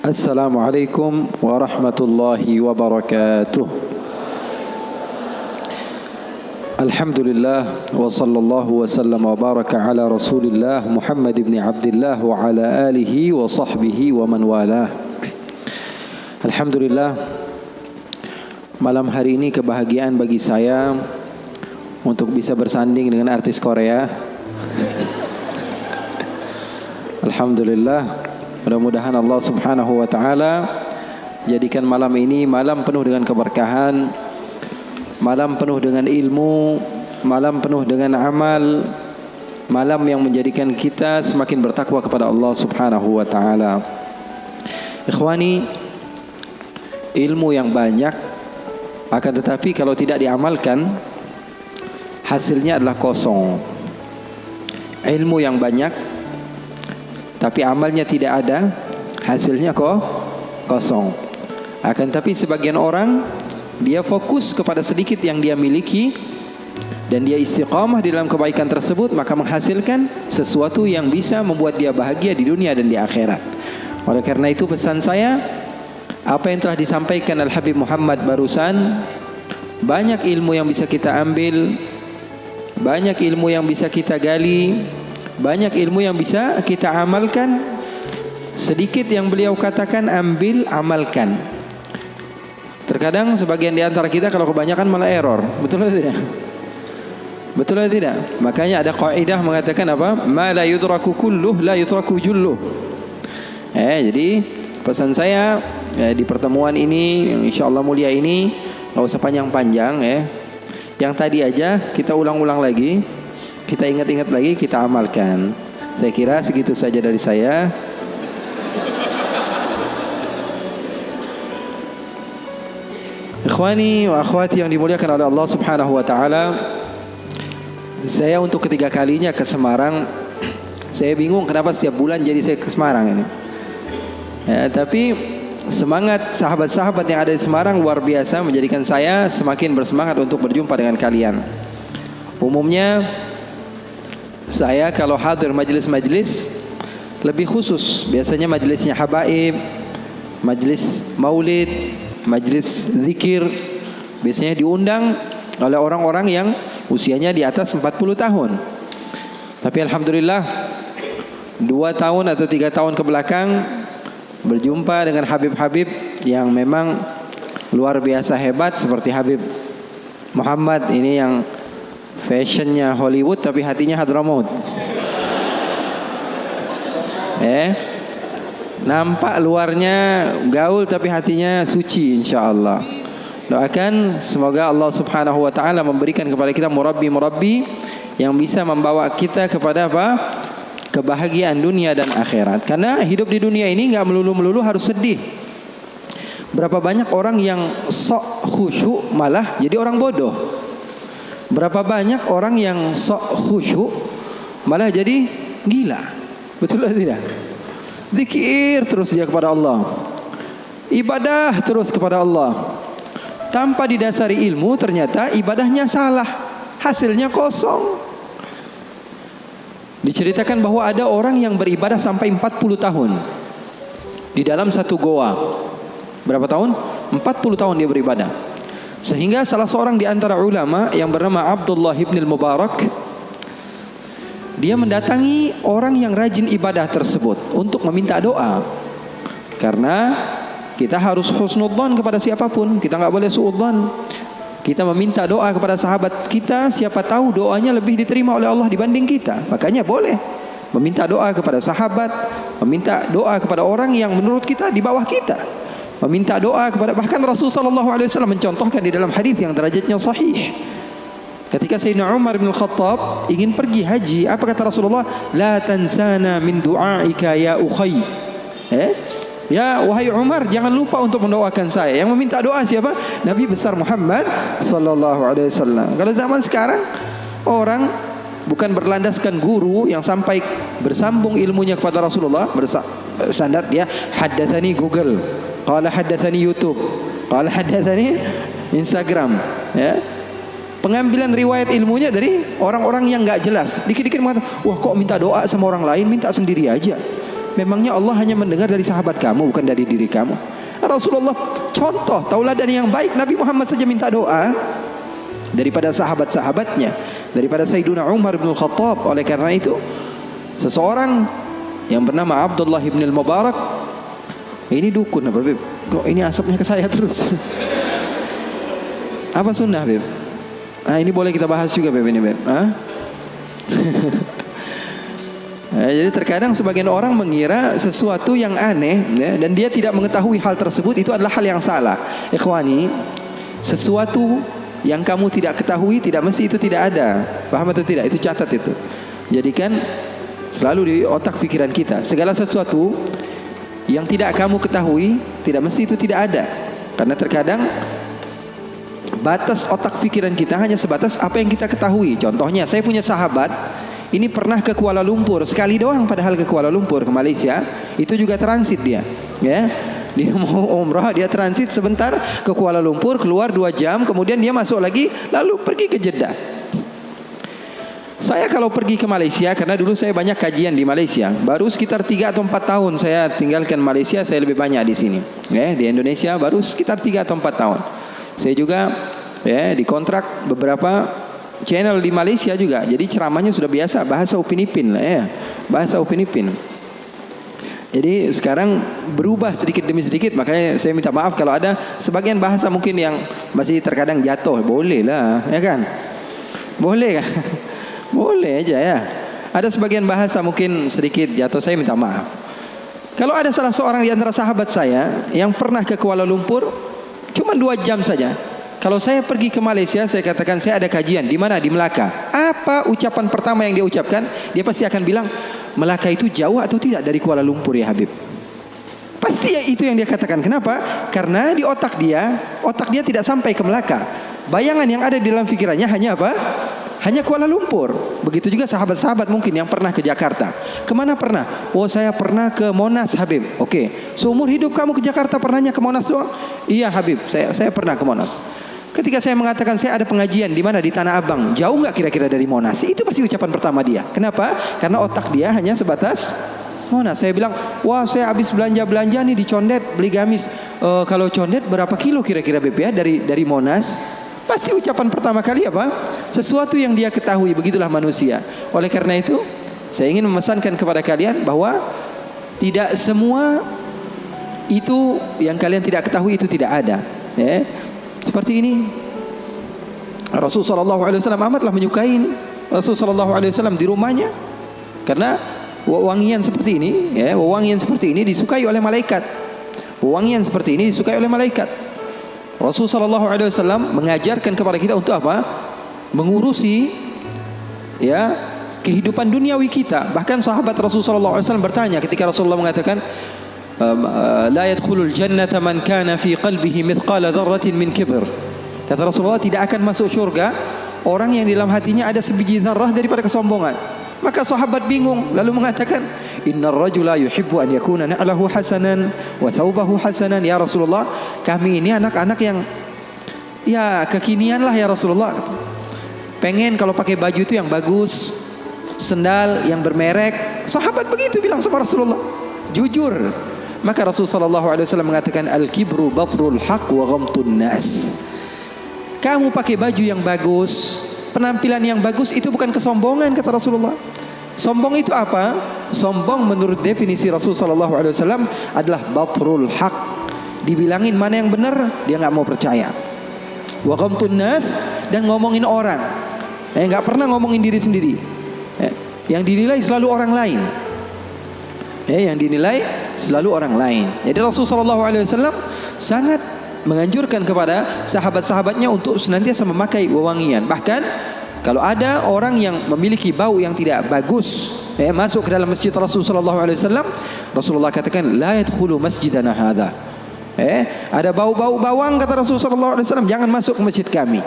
Assalamualaikum warahmatullahi wabarakatuh. Alhamdulillah wa sallallahu wa sallam wa baraka ala Rasulillah Muhammad ibn Abdullah wa ala alihi wa sahbihi wa man walah. Alhamdulillah, malam hari ini kebahagiaan bagi saya untuk bisa bersanding dengan artis Korea. Alhamdulillah. Mudah-mudahan Allah subhanahu wa ta'ala jadikan malam ini malam penuh dengan keberkahan, malam penuh dengan ilmu, malam penuh dengan amal, malam yang menjadikan kita semakin bertakwa kepada Allah subhanahu wa ta'ala. Ikhwani, ilmu yang banyak akan tetapi kalau tidak diamalkan hasilnya adalah kosong. Ilmu yang banyak tapi amalnya tidak ada, hasilnya kosong. Akan tapi sebagian orang dia fokus kepada sedikit yang dia miliki dan dia istiqamah di dalam kebaikan tersebut, maka menghasilkan sesuatu yang bisa membuat dia bahagia di dunia dan di akhirat. Oleh karena itu pesan saya, apa yang telah disampaikan Al-Habib Muhammad barusan, banyak ilmu yang bisa kita ambil, banyak ilmu yang bisa kita gali, banyak ilmu yang bisa kita amalkan. Sedikit yang beliau katakan ambil, amalkan. Terkadang sebagian di antara kita kalau kebanyakan malah error. Betul atau tidak? Betul atau tidak? Makanya ada kaidah mengatakan apa? Ma la yudraku kulluh la yutraku julluh. Jadi pesan saya di pertemuan ini yang insyaallah mulia ini enggak usah panjang-panjang Yang tadi aja kita ulang-ulang lagi. Kita ingat-ingat lagi, kita amalkan. Saya kira segitu saja dari saya. Ikhwani wa akhwati yang dimuliakan oleh Allah subhanahu wa ta'ala, saya untuk ketiga kalinya ke Semarang. Saya bingung kenapa setiap bulan jadi saya ke Semarang ini. Tapi semangat sahabat-sahabat yang ada di Semarang luar biasa, menjadikan saya semakin bersemangat untuk berjumpa dengan kalian. Umumnya saya kalau hadir majelis-majelis lebih khusus, biasanya majelisnya habaib, majelis maulid, majelis zikir, biasanya diundang oleh orang-orang yang usianya di atas 40 tahun. Tapi alhamdulillah 2 tahun atau 3 tahun ke belakang berjumpa dengan Habib-Habib yang memang luar biasa hebat, seperti Habib Muhammad ini yang fashionnya Hollywood tapi hatinya Hadramaut. Nampak luarnya gaul tapi hatinya suci insyaallah. Doakan semoga Allah subhanahu wa ta'ala memberikan kepada kita murabbi-murabbi yang bisa membawa kita kepada apa? Kebahagiaan dunia dan akhirat. Karena hidup di dunia ini enggak melulu-melulu harus sedih. Berapa banyak orang yang sok khusyuk malah jadi orang bodoh. Berapa banyak orang yang sok khusyuk malah jadi gila. Betul atau tidak? Zikir terus dia kepada Allah, ibadah terus kepada Allah, tanpa didasari ilmu, ternyata ibadahnya salah, hasilnya kosong. Diceritakan bahwa ada orang yang beribadah sampai 40 tahun di dalam satu goa. Berapa tahun? 40 tahun dia beribadah. Sehingga salah seorang di antara ulama yang bernama Abdullah ibn al-Mubarak, dia mendatangi orang yang rajin ibadah tersebut untuk meminta doa. Karena kita harus husnudzan kepada siapapun, kita enggak boleh suudzan. Kita meminta doa kepada sahabat kita, siapa tahu doanya lebih diterima oleh Allah dibanding kita. Makanya boleh meminta doa kepada sahabat, meminta doa kepada orang yang menurut kita di bawah kita, meminta doa kepada, bahkan Rasulullah SAW mencontohkan di dalam hadis yang derajatnya sahih. Ketika Sayyidina Umar bin Khattab ingin pergi haji, apa kata Rasulullah? La tansana min du'aika ya ukhay. Ya wahai Umar, jangan lupa untuk mendoakan saya. Yang meminta doa siapa? Nabi besar Muhammad sallallahu alaihi wasallam. Kalau zaman sekarang orang bukan berlandaskan guru yang sampai bersambung ilmunya kepada Rasulullah, bersandar dia haddatsani Google, qala haddatsani YouTube, qala haddatsani Instagram, pengambilan riwayat ilmunya dari orang-orang yang enggak jelas. Dikit-dikit mengatakan, wah kok minta doa sama orang lain, minta sendiri aja. memangnya Allah hanya mendengar dari sahabat kamu, bukan dari diri kamu? Rasulullah contoh tauladan yang baik. Nabi Muhammad saja minta doa daripada sahabat-sahabatnya, daripada Sayyiduna Umar bin Khattab. Oleh karena itu, seseorang yang bernama Abdullah bin al-Mubarak, ini dukun apa, Beb? Kok ini asapnya ke saya terus? Apa sunnah, Beb? Nah, ini boleh kita bahas juga, Beb, ini, Beb. Jadi terkadang sebagian orang mengira sesuatu yang aneh, ya, dan dia tidak mengetahui hal tersebut, itu adalah hal yang salah. Ikhwani, sesuatu yang kamu tidak ketahui tidak mesti itu tidak ada. Paham atau tidak? Itu catat itu. Jadikan selalu di otak pikiran kita, segala sesuatu yang tidak kamu ketahui tidak mesti itu tidak ada. Karena terkadang batas otak pikiran kita hanya sebatas apa yang kita ketahui. Contohnya, saya punya sahabat ini pernah ke Kuala Lumpur sekali doang, padahal ke Kuala Lumpur, ke Malaysia, itu juga transit dia, ya. Dia mau umrah, dia transit sebentar ke Kuala Lumpur, keluar 2 jam, kemudian dia masuk lagi, lalu pergi ke Jeddah. Saya kalau pergi ke Malaysia, karena dulu saya banyak kajian di Malaysia, baru sekitar 3 atau 4 tahun saya tinggalkan Malaysia, saya lebih banyak di sini, ya. Di Indonesia baru sekitar 3 atau 4 tahun. Saya juga, ya, dikontrak beberapa channel di Malaysia juga. Jadi ceramahnya sudah biasa bahasa Upin Ipin lah, ya. Bahasa Upin Ipin. Jadi sekarang berubah sedikit demi sedikit. Makanya saya minta maaf kalau ada sebagian bahasa mungkin yang masih terkadang jatuh. Boleh lah, ya kan? Boleh kan? Boleh aja, ya. Ada sebagian bahasa mungkin sedikit jatuh, saya minta maaf. Kalau ada salah seorang di antara sahabat saya yang pernah ke Kuala Lumpur cuma 2 jam saja. Kalau saya pergi ke Malaysia, saya katakan saya ada kajian. Di mana? Di Melaka. Apa ucapan pertama yang dia ucapkan? Dia pasti akan bilang, Melaka itu jauh atau tidak dari Kuala Lumpur, ya Habib? Pasti itu yang dia katakan. Kenapa? Karena di otak dia tidak sampai ke Melaka. Bayangan yang ada di dalam pikirannya hanya apa? Hanya Kuala Lumpur. Begitu juga sahabat-sahabat mungkin yang pernah ke Jakarta. Kemana pernah? Oh, saya pernah ke Monas, Habib. Oke. Seumur hidup kamu ke Jakarta pernahnya ke Monas doang? Iya, Habib. Saya pernah ke Monas. Ketika saya mengatakan saya ada pengajian di mana, di Tanah Abang, jauh nggak kira-kira dari Monas? Itu pasti ucapan pertama dia. Kenapa? Karena otak dia hanya sebatas Monas. Saya bilang, wah, saya habis belanja nih di Condet, beli gamis. Kalau Condet berapa kilo kira-kira, Beb, ya, dari Monas? Pasti ucapan pertama kali apa? Sesuatu yang dia ketahui. Begitulah manusia. Oleh karena itu, saya ingin memesankan kepada kalian bahwa tidak semua itu yang kalian tidak ketahui itu tidak ada, ya. Seperti ini, Rasulullah SAW amatlah menyukai ini. Rasulullah SAW di rumahnya, karena wewangian seperti ini, ya, wewangian seperti ini disukai oleh malaikat. Wewangian seperti ini disukai oleh malaikat. Rasulullah SAW mengajarkan kepada kita untuk apa? Mengurusi, ya, kehidupan duniawi kita. Bahkan sahabat Rasulullah SAW bertanya ketika Rasulullah mengatakan, la yadkhulul jannata man kana fi qalbihi mithqala dzarratin min kibr. Kata Rasulullah, tidak akan masuk syurga orang yang di dalam hatinya ada sebiji zarrah daripada kesombongan. Maka sahabat bingung lalu mengatakan, innar rajula yuhibbu an yakuna na'lahu hasanan wa thawbahu hasanan. Ya Rasulullah, kami ini anak-anak yang, ya, kekinian lah ya Rasulullah. Pengen kalau pakai baju itu yang bagus, sendal yang bermerek. Sahabat begitu bilang sama Rasulullah, jujur. Maka Rasulullah SAW mengatakan, al-kibru batrul haq wa ghamtun nas. Kamu pakai baju yang bagus, penampilan yang bagus, itu bukan kesombongan, kata Rasulullah. Sombong itu apa? Sombong menurut definisi Rasulullah SAW adalah batrul haq. Dibilangin mana yang benar, dia nggak mau percaya. Wa ghamtun nas, dan ngomongin orang. Nggak pernah ngomongin diri sendiri. Yang dinilai selalu orang lain. Yang dinilai selalu orang lain. Jadi Rasulullah SAW sangat menganjurkan kepada sahabat-sahabatnya untuk senantiasa memakai wewangian. Bahkan kalau ada orang yang memiliki bau yang tidak bagus, masuk ke dalam masjid Rasulullah SAW, Rasulullah katakan, la yadkhulu masjidana hadha. Ada bau-bau bawang, kata Rasulullah SAW, jangan masuk ke masjid kami.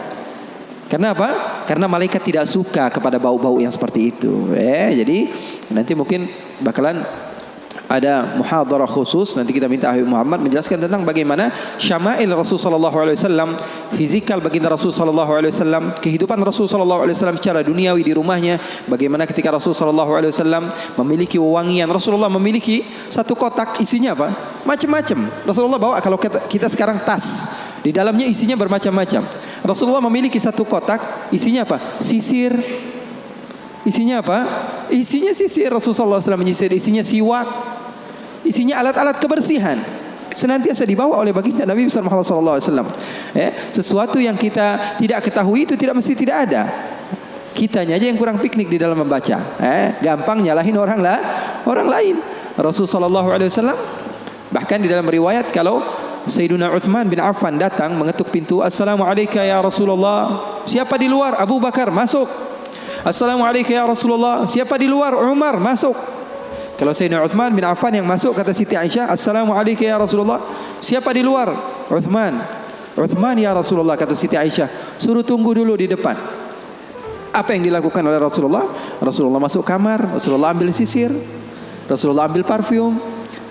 Karena apa? Karena malaikat tidak suka kepada bau-bau yang seperti itu. Jadi nanti mungkin bakalan ada muhadarah khusus, nanti kita minta Habib Muhammad menjelaskan tentang bagaimana syama'il Rasul sallallahu alaihi wasallam, fizikal baginda Rasul sallallahu alaihi wasallam, kehidupan Rasul sallallahu alaihi wasallam secara duniawi di rumahnya, bagaimana ketika Rasul sallallahu alaihi wasallam memiliki wewangian. Rasulullah memiliki satu kotak, isinya apa? Macam-macam. Rasulullah bawa, kalau kita sekarang tas, di dalamnya isinya bermacam-macam. Rasulullah memiliki satu kotak, isinya apa? Sisir. Isinya apa? Isinya sisir. Rasulullah SAW menyisir. Isinya siwak. Isinya alat-alat kebersihan. Senantiasa dibawa oleh baginda Nabi Muhammad SAW. Sesuatu yang kita tidak ketahui itu tidak mesti tidak ada. Kitanya aja yang kurang piknik di dalam membaca. Gampang nyalahin orang lain. Rasulullah SAW bahkan di dalam riwayat, kalau Sayyiduna Uthman bin Affan datang mengetuk pintu, Assalamualaikum ya Rasulullah. Siapa di luar? Abu Bakar, masuk. Assalamualaikum ya Rasulullah. Siapa di luar? Umar, masuk. Kalau Sayyidina Uthman bin Affan yang masuk, kata Siti Aisyah, Assalamualaikum ya Rasulullah. Siapa di luar? Uthman. Uthman ya Rasulullah, kata Siti Aisyah. Suruh tunggu dulu di depan. Apa yang dilakukan oleh Rasulullah? Rasulullah masuk kamar, Rasulullah ambil sisir, Rasulullah ambil parfum,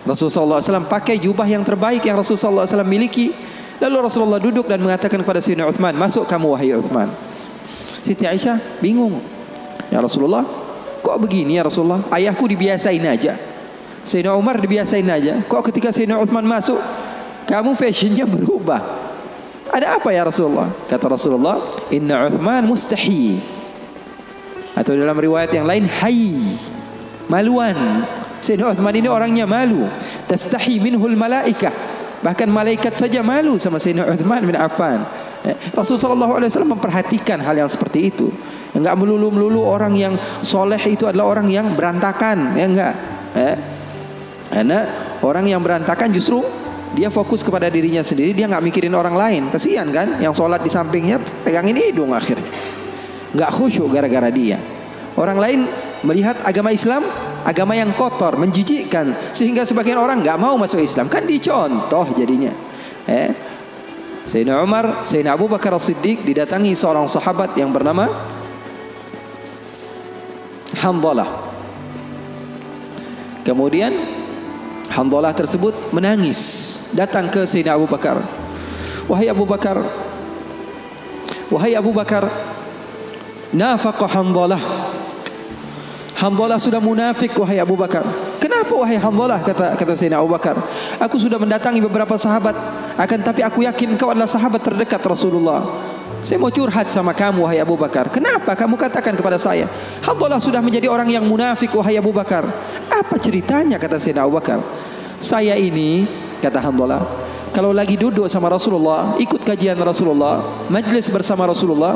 Rasulullah SAW pakai jubah yang terbaik yang Rasulullah SAW miliki. Lalu Rasulullah duduk dan mengatakan kepada Sayyidina Uthman, masuk kamu wahai Uthman. Siti Aisyah bingung. Ya Rasulullah, kok begini ya Rasulullah? Ayahku dibiasain aja, Sayyidina Umar dibiasain aja. Kok ketika Sayyidina Uthman masuk, kamu fashionnya berubah? Ada apa ya Rasulullah? Kata Rasulullah, Inna Uthman mustahi. Atau dalam riwayat yang lain, hayy, maluan. Sayyidina Uthman ini orangnya malu. Tastahi minhul malaikah. Bahkan malaikat saja malu sama Sayyidina Uthman bin Affan. Rasulullah SAW memperhatikan hal yang seperti itu. Enggak melulu orang yang soleh itu adalah orang yang berantakan, ya enggak. Karena orang yang berantakan justru dia fokus kepada dirinya sendiri, dia enggak mikirin orang lain. Kasihan kan, yang sholat di sampingnya pegangin hidung akhirnya. Enggak khusyuk gara-gara dia. Orang lain melihat agama Islam, agama yang kotor, menjijikkan, sehingga sebagian orang enggak mau masuk Islam. Kan dicontoh jadinya. Sayyidina Umar, Sayyidina Abu Bakar As-Siddiq didatangi seorang sahabat yang bernama Hanzalah. Kemudian Hanzalah tersebut menangis, datang ke Sayyidina Abu Bakar. Wahai Abu Bakar, wahai Abu Bakar, nafaqa Hanzalah. Hanzalah sudah munafik wahai Abu Bakar. Kenapa wahai Hanzalah? Kata Sayyidina Abu Bakar, aku sudah mendatangi beberapa sahabat, akan tapi aku yakin kau adalah sahabat terdekat Rasulullah. Saya mau curhat sama kamu wahai Abu Bakar. Kenapa kamu katakan kepada saya Hanzalah sudah menjadi orang yang munafik wahai Abu Bakar? Apa ceritanya? Kata Sayyidina Abu Bakar, saya ini, kata Hanzalah, kalau lagi duduk sama Rasulullah, ikut kajian Rasulullah, majlis bersama Rasulullah,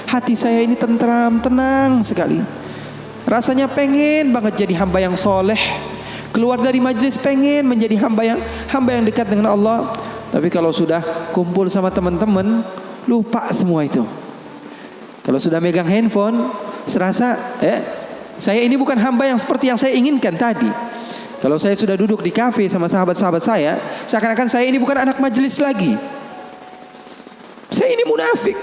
hati saya ini tentram, tenang sekali. Rasanya pengen banget jadi hamba yang soleh. Keluar dari majlis pengen menjadi hamba yang dekat dengan Allah. Tapi kalau sudah kumpul sama teman-teman, lupa semua itu. Kalau sudah megang handphone, serasa saya ini bukan hamba yang seperti yang saya inginkan tadi. Kalau saya sudah duduk di kafe sama sahabat-sahabat saya, seakan-akan saya ini bukan anak majelis lagi. Saya ini munafik.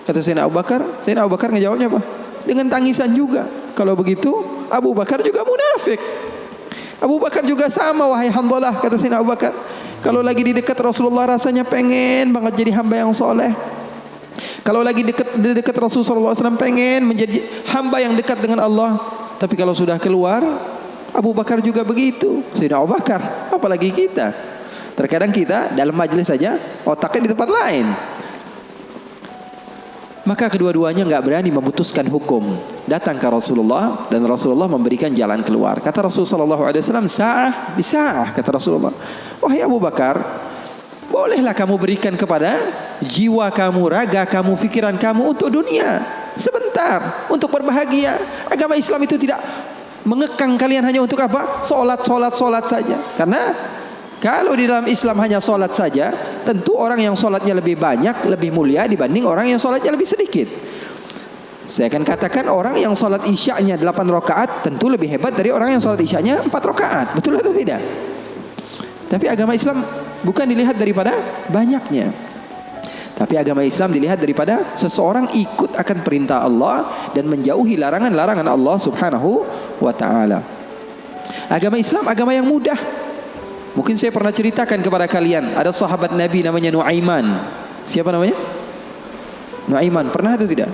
Kata Sayyidina Abu Bakar. Sayyidina Abu Bakar ngejawabnya apa? Dengan tangisan juga. Kalau begitu Abu Bakar juga munafik. Abu Bakar juga sama wahai Hanzalah, kata Sayyidina Abu Bakar. Kalau lagi di dekat Rasulullah rasanya pengen banget jadi hamba yang soleh. Kalau lagi di dekat Rasulullah SAW pengen menjadi hamba yang dekat dengan Allah. Tapi kalau sudah keluar, Abu Bakar juga begitu. Sayyidina Abu Bakar, apalagi kita. Terkadang kita dalam majelis saja otaknya di tempat lain. Maka kedua-duanya enggak berani memutuskan hukum. Datang ke Rasulullah dan Rasulullah memberikan jalan keluar. Kata Rasulullah SAW, sa'ah bisa'ah. Kata Rasulullah, wahai Abu Bakar, bolehlah kamu berikan kepada jiwa kamu, raga kamu, pikiran kamu untuk dunia sebentar, untuk berbahagia. Agama Islam itu tidak mengekang kalian hanya untuk apa? Solat saja. Karena kalau di dalam Islam hanya solat saja, tentu orang yang solatnya lebih banyak, lebih mulia dibanding orang yang solatnya lebih sedikit. Saya akan katakan orang yang solat isya'nya 8 rakaat tentu lebih hebat dari orang yang solat isya'nya 4 rakaat. Betul atau tidak? Tapi agama Islam bukan dilihat daripada banyaknya, tapi agama Islam dilihat daripada seseorang ikut akan perintah Allah dan menjauhi larangan-larangan Allah Subhanahu wa ta'ala. Agama Islam agama yang mudah. Mungkin saya pernah ceritakan kepada kalian, ada sahabat Nabi namanya Nuaiman. Siapa namanya? Nuaiman. Pernah atau tidak?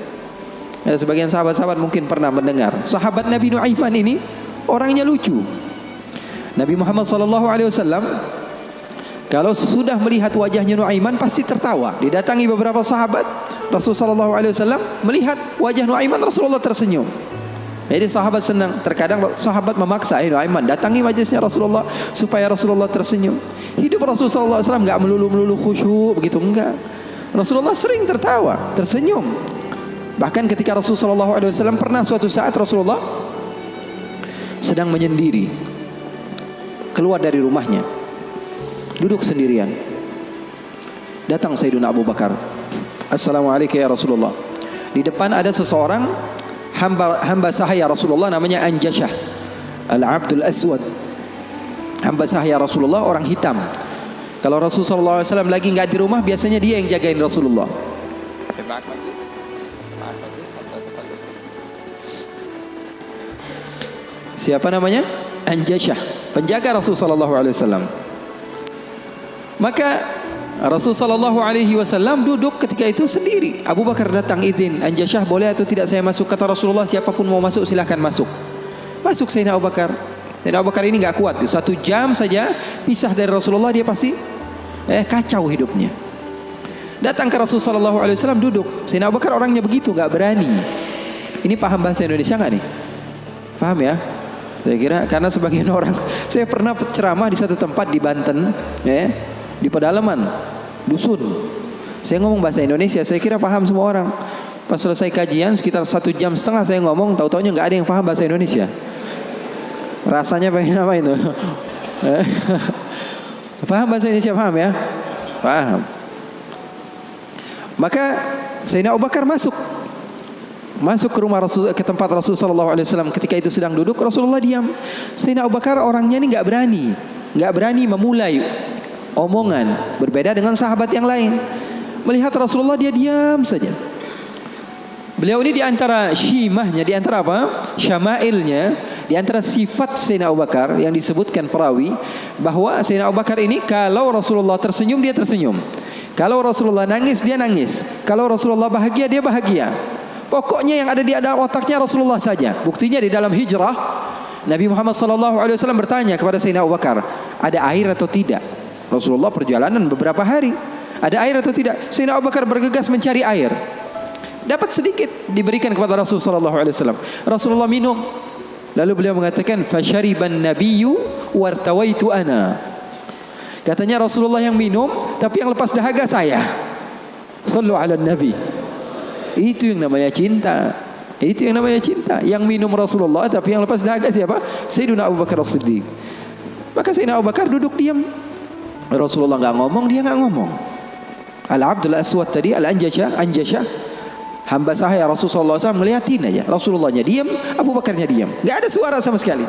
Ada sebagian sahabat-sahabat mungkin pernah mendengar. Sahabat Nabi Nuaiman ini orangnya lucu. Nabi Muhammad SAW kalau sudah melihat wajahnya Nuaiman pasti tertawa. Didatangi beberapa sahabat, Rasulullah SAW melihat wajah Nuaiman, Rasulullah tersenyum. Jadi sahabat senang. Terkadang sahabat memaksa, Nuaiman datangi majlisnya Rasulullah supaya Rasulullah tersenyum. Hidup Rasulullah SAW enggak melulu khusyuk begitu, enggak. Rasulullah sering tertawa, tersenyum. Bahkan ketika Rasulullah SAW pernah suatu saat Rasulullah sedang menyendiri, keluar dari rumahnya, duduk sendirian. Datang Sayyidina Abu Bakar. Assalamualaikum ya Rasulullah. Di depan ada seseorang hamba sahaya Rasulullah namanya Anjashah Al-Abdul Aswad. Hamba sahaya Rasulullah, orang hitam. Kalau Rasulullah SAW lagi nggak di rumah, biasanya dia yang jagain Rasulullah. Siapa namanya? Anjashah, penjaga Rasulullah SAW. Maka Rasulullah SAW duduk ketika itu sendiri. Abu Bakar datang, izin, Anjashah boleh atau tidak saya masuk? Kata Rasulullah, siapapun mau masuk silahkan masuk. Masuk Sayyidina Abu Bakar. Sayyidina Abu Bakar ini nggak kuat. 1 jam saja pisah dari Rasulullah, dia pasti kacau hidupnya. Datang ke Rasulullah SAW duduk. Sayyidina Abu Bakar orangnya begitu, nggak berani. Ini paham bahasa Indonesia nggak nih? Paham ya? Saya kira karena sebagian orang, saya pernah ceramah di satu tempat di Banten, di pedalaman dusun. Saya ngomong bahasa Indonesia, saya kira paham semua orang. Pas selesai kajian sekitar 1,5 jam saya ngomong, tahu-taunya nggak ada yang paham bahasa Indonesia. Rasanya pengen apa itu? Paham bahasa Indonesia, paham ya? Paham. Maka Sayyidina Abu Bakar masuk ke rumah Rasul, ke tempat Rasulullah SAW. Ketika itu sedang duduk, Rasulullah diam. Sayyidina Abu Bakar orangnya ini nggak berani memulai omongan, berbeda dengan sahabat yang lain. Melihat Rasulullah dia diam saja. Beliau ini di antara syimahnya, di antara apa? Syama'ilnya, di antara sifat Sayyidina Abu Bakar yang disebutkan perawi bahwa Sayyidina Abu Bakar ini kalau Rasulullah tersenyum dia tersenyum. Kalau Rasulullah nangis dia nangis. Kalau Rasulullah bahagia dia bahagia. Pokoknya yang ada di dalam otaknya Rasulullah saja. Buktinya di dalam hijrah Nabi Muhammad SAW bertanya kepada Sayyidina Abu Bakar, ada air atau tidak? Rasulullah perjalanan beberapa hari, ada air atau tidak? Sayyidina Abu Bakar bergegas mencari air. Dapat sedikit, diberikan kepada Rasulullah SAW. Rasulullah minum. Lalu beliau mengatakan, fasyariban nabiyyu wartawaitu ana. Katanya Rasulullah yang minum, tapi yang lepas dahaga saya. Sallu ala nabi. Itu yang namanya cinta. Itu yang namanya cinta. Yang minum Rasulullah, tapi yang lepas dahaga siapa? Sayyidina Abu Bakar As-Siddiq. Maka Sayyidina Abu Bakar duduk diam. Rasulullah nggak ngomong, dia nggak ngomong. Al-Abdul Aswad tadi, Anjashah, hamba sahaya Rasulullah SAW, ngeliatin aja. Rasulullahnya diam, Abu Bakarnya diam. Nggak ada suara sama sekali.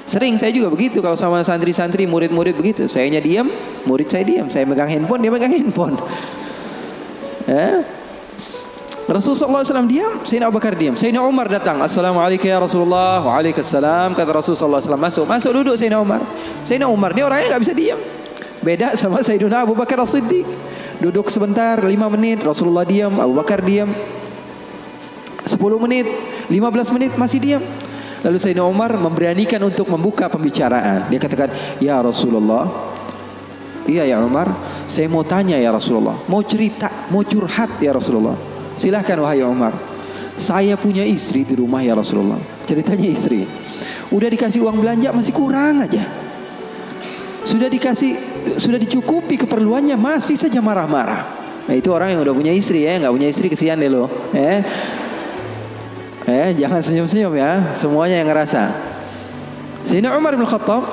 Sering saya juga begitu kalau sama santri-santri, murid-murid begitu. Sayanya diam, murid saya diam. Saya megang handphone, dia megang handphone. Rasulullah SAW diam, Sayyidina Abu Bakar diam. Sayyidina Umar datang, Assalamualaikum ya Rasulullah. Waalaikumsalam. Kata Rasulullah SAW, masuk duduk Sayyidina Umar. Sayyidina Umar ini orangnya nggak bisa diam. Beda sama Sayyidina Abu Bakar As-Siddiq. Duduk sebentar, 5 menit, Rasulullah diam, Abu Bakar diam. 10 menit, 15 menit masih diam. Lalu Sayyidina Umar memberanikan untuk membuka pembicaraan. Dia katakan, ya Rasulullah, iya ya Umar, saya mau tanya ya Rasulullah, mau cerita, mau curhat ya Rasulullah. Silahkan wahai Umar. Saya punya istri di rumah ya Rasulullah. Ceritanya istri, udah dikasih uang belanja masih kurang aja. Sudah dicukupi keperluannya masih saja marah-marah. Nah, itu orang yang udah punya istri ya, nggak punya istri kesian deh lo. Jangan senyum-senyum ya, semuanya yang ngerasa. Sayyidina Umar bin Khattab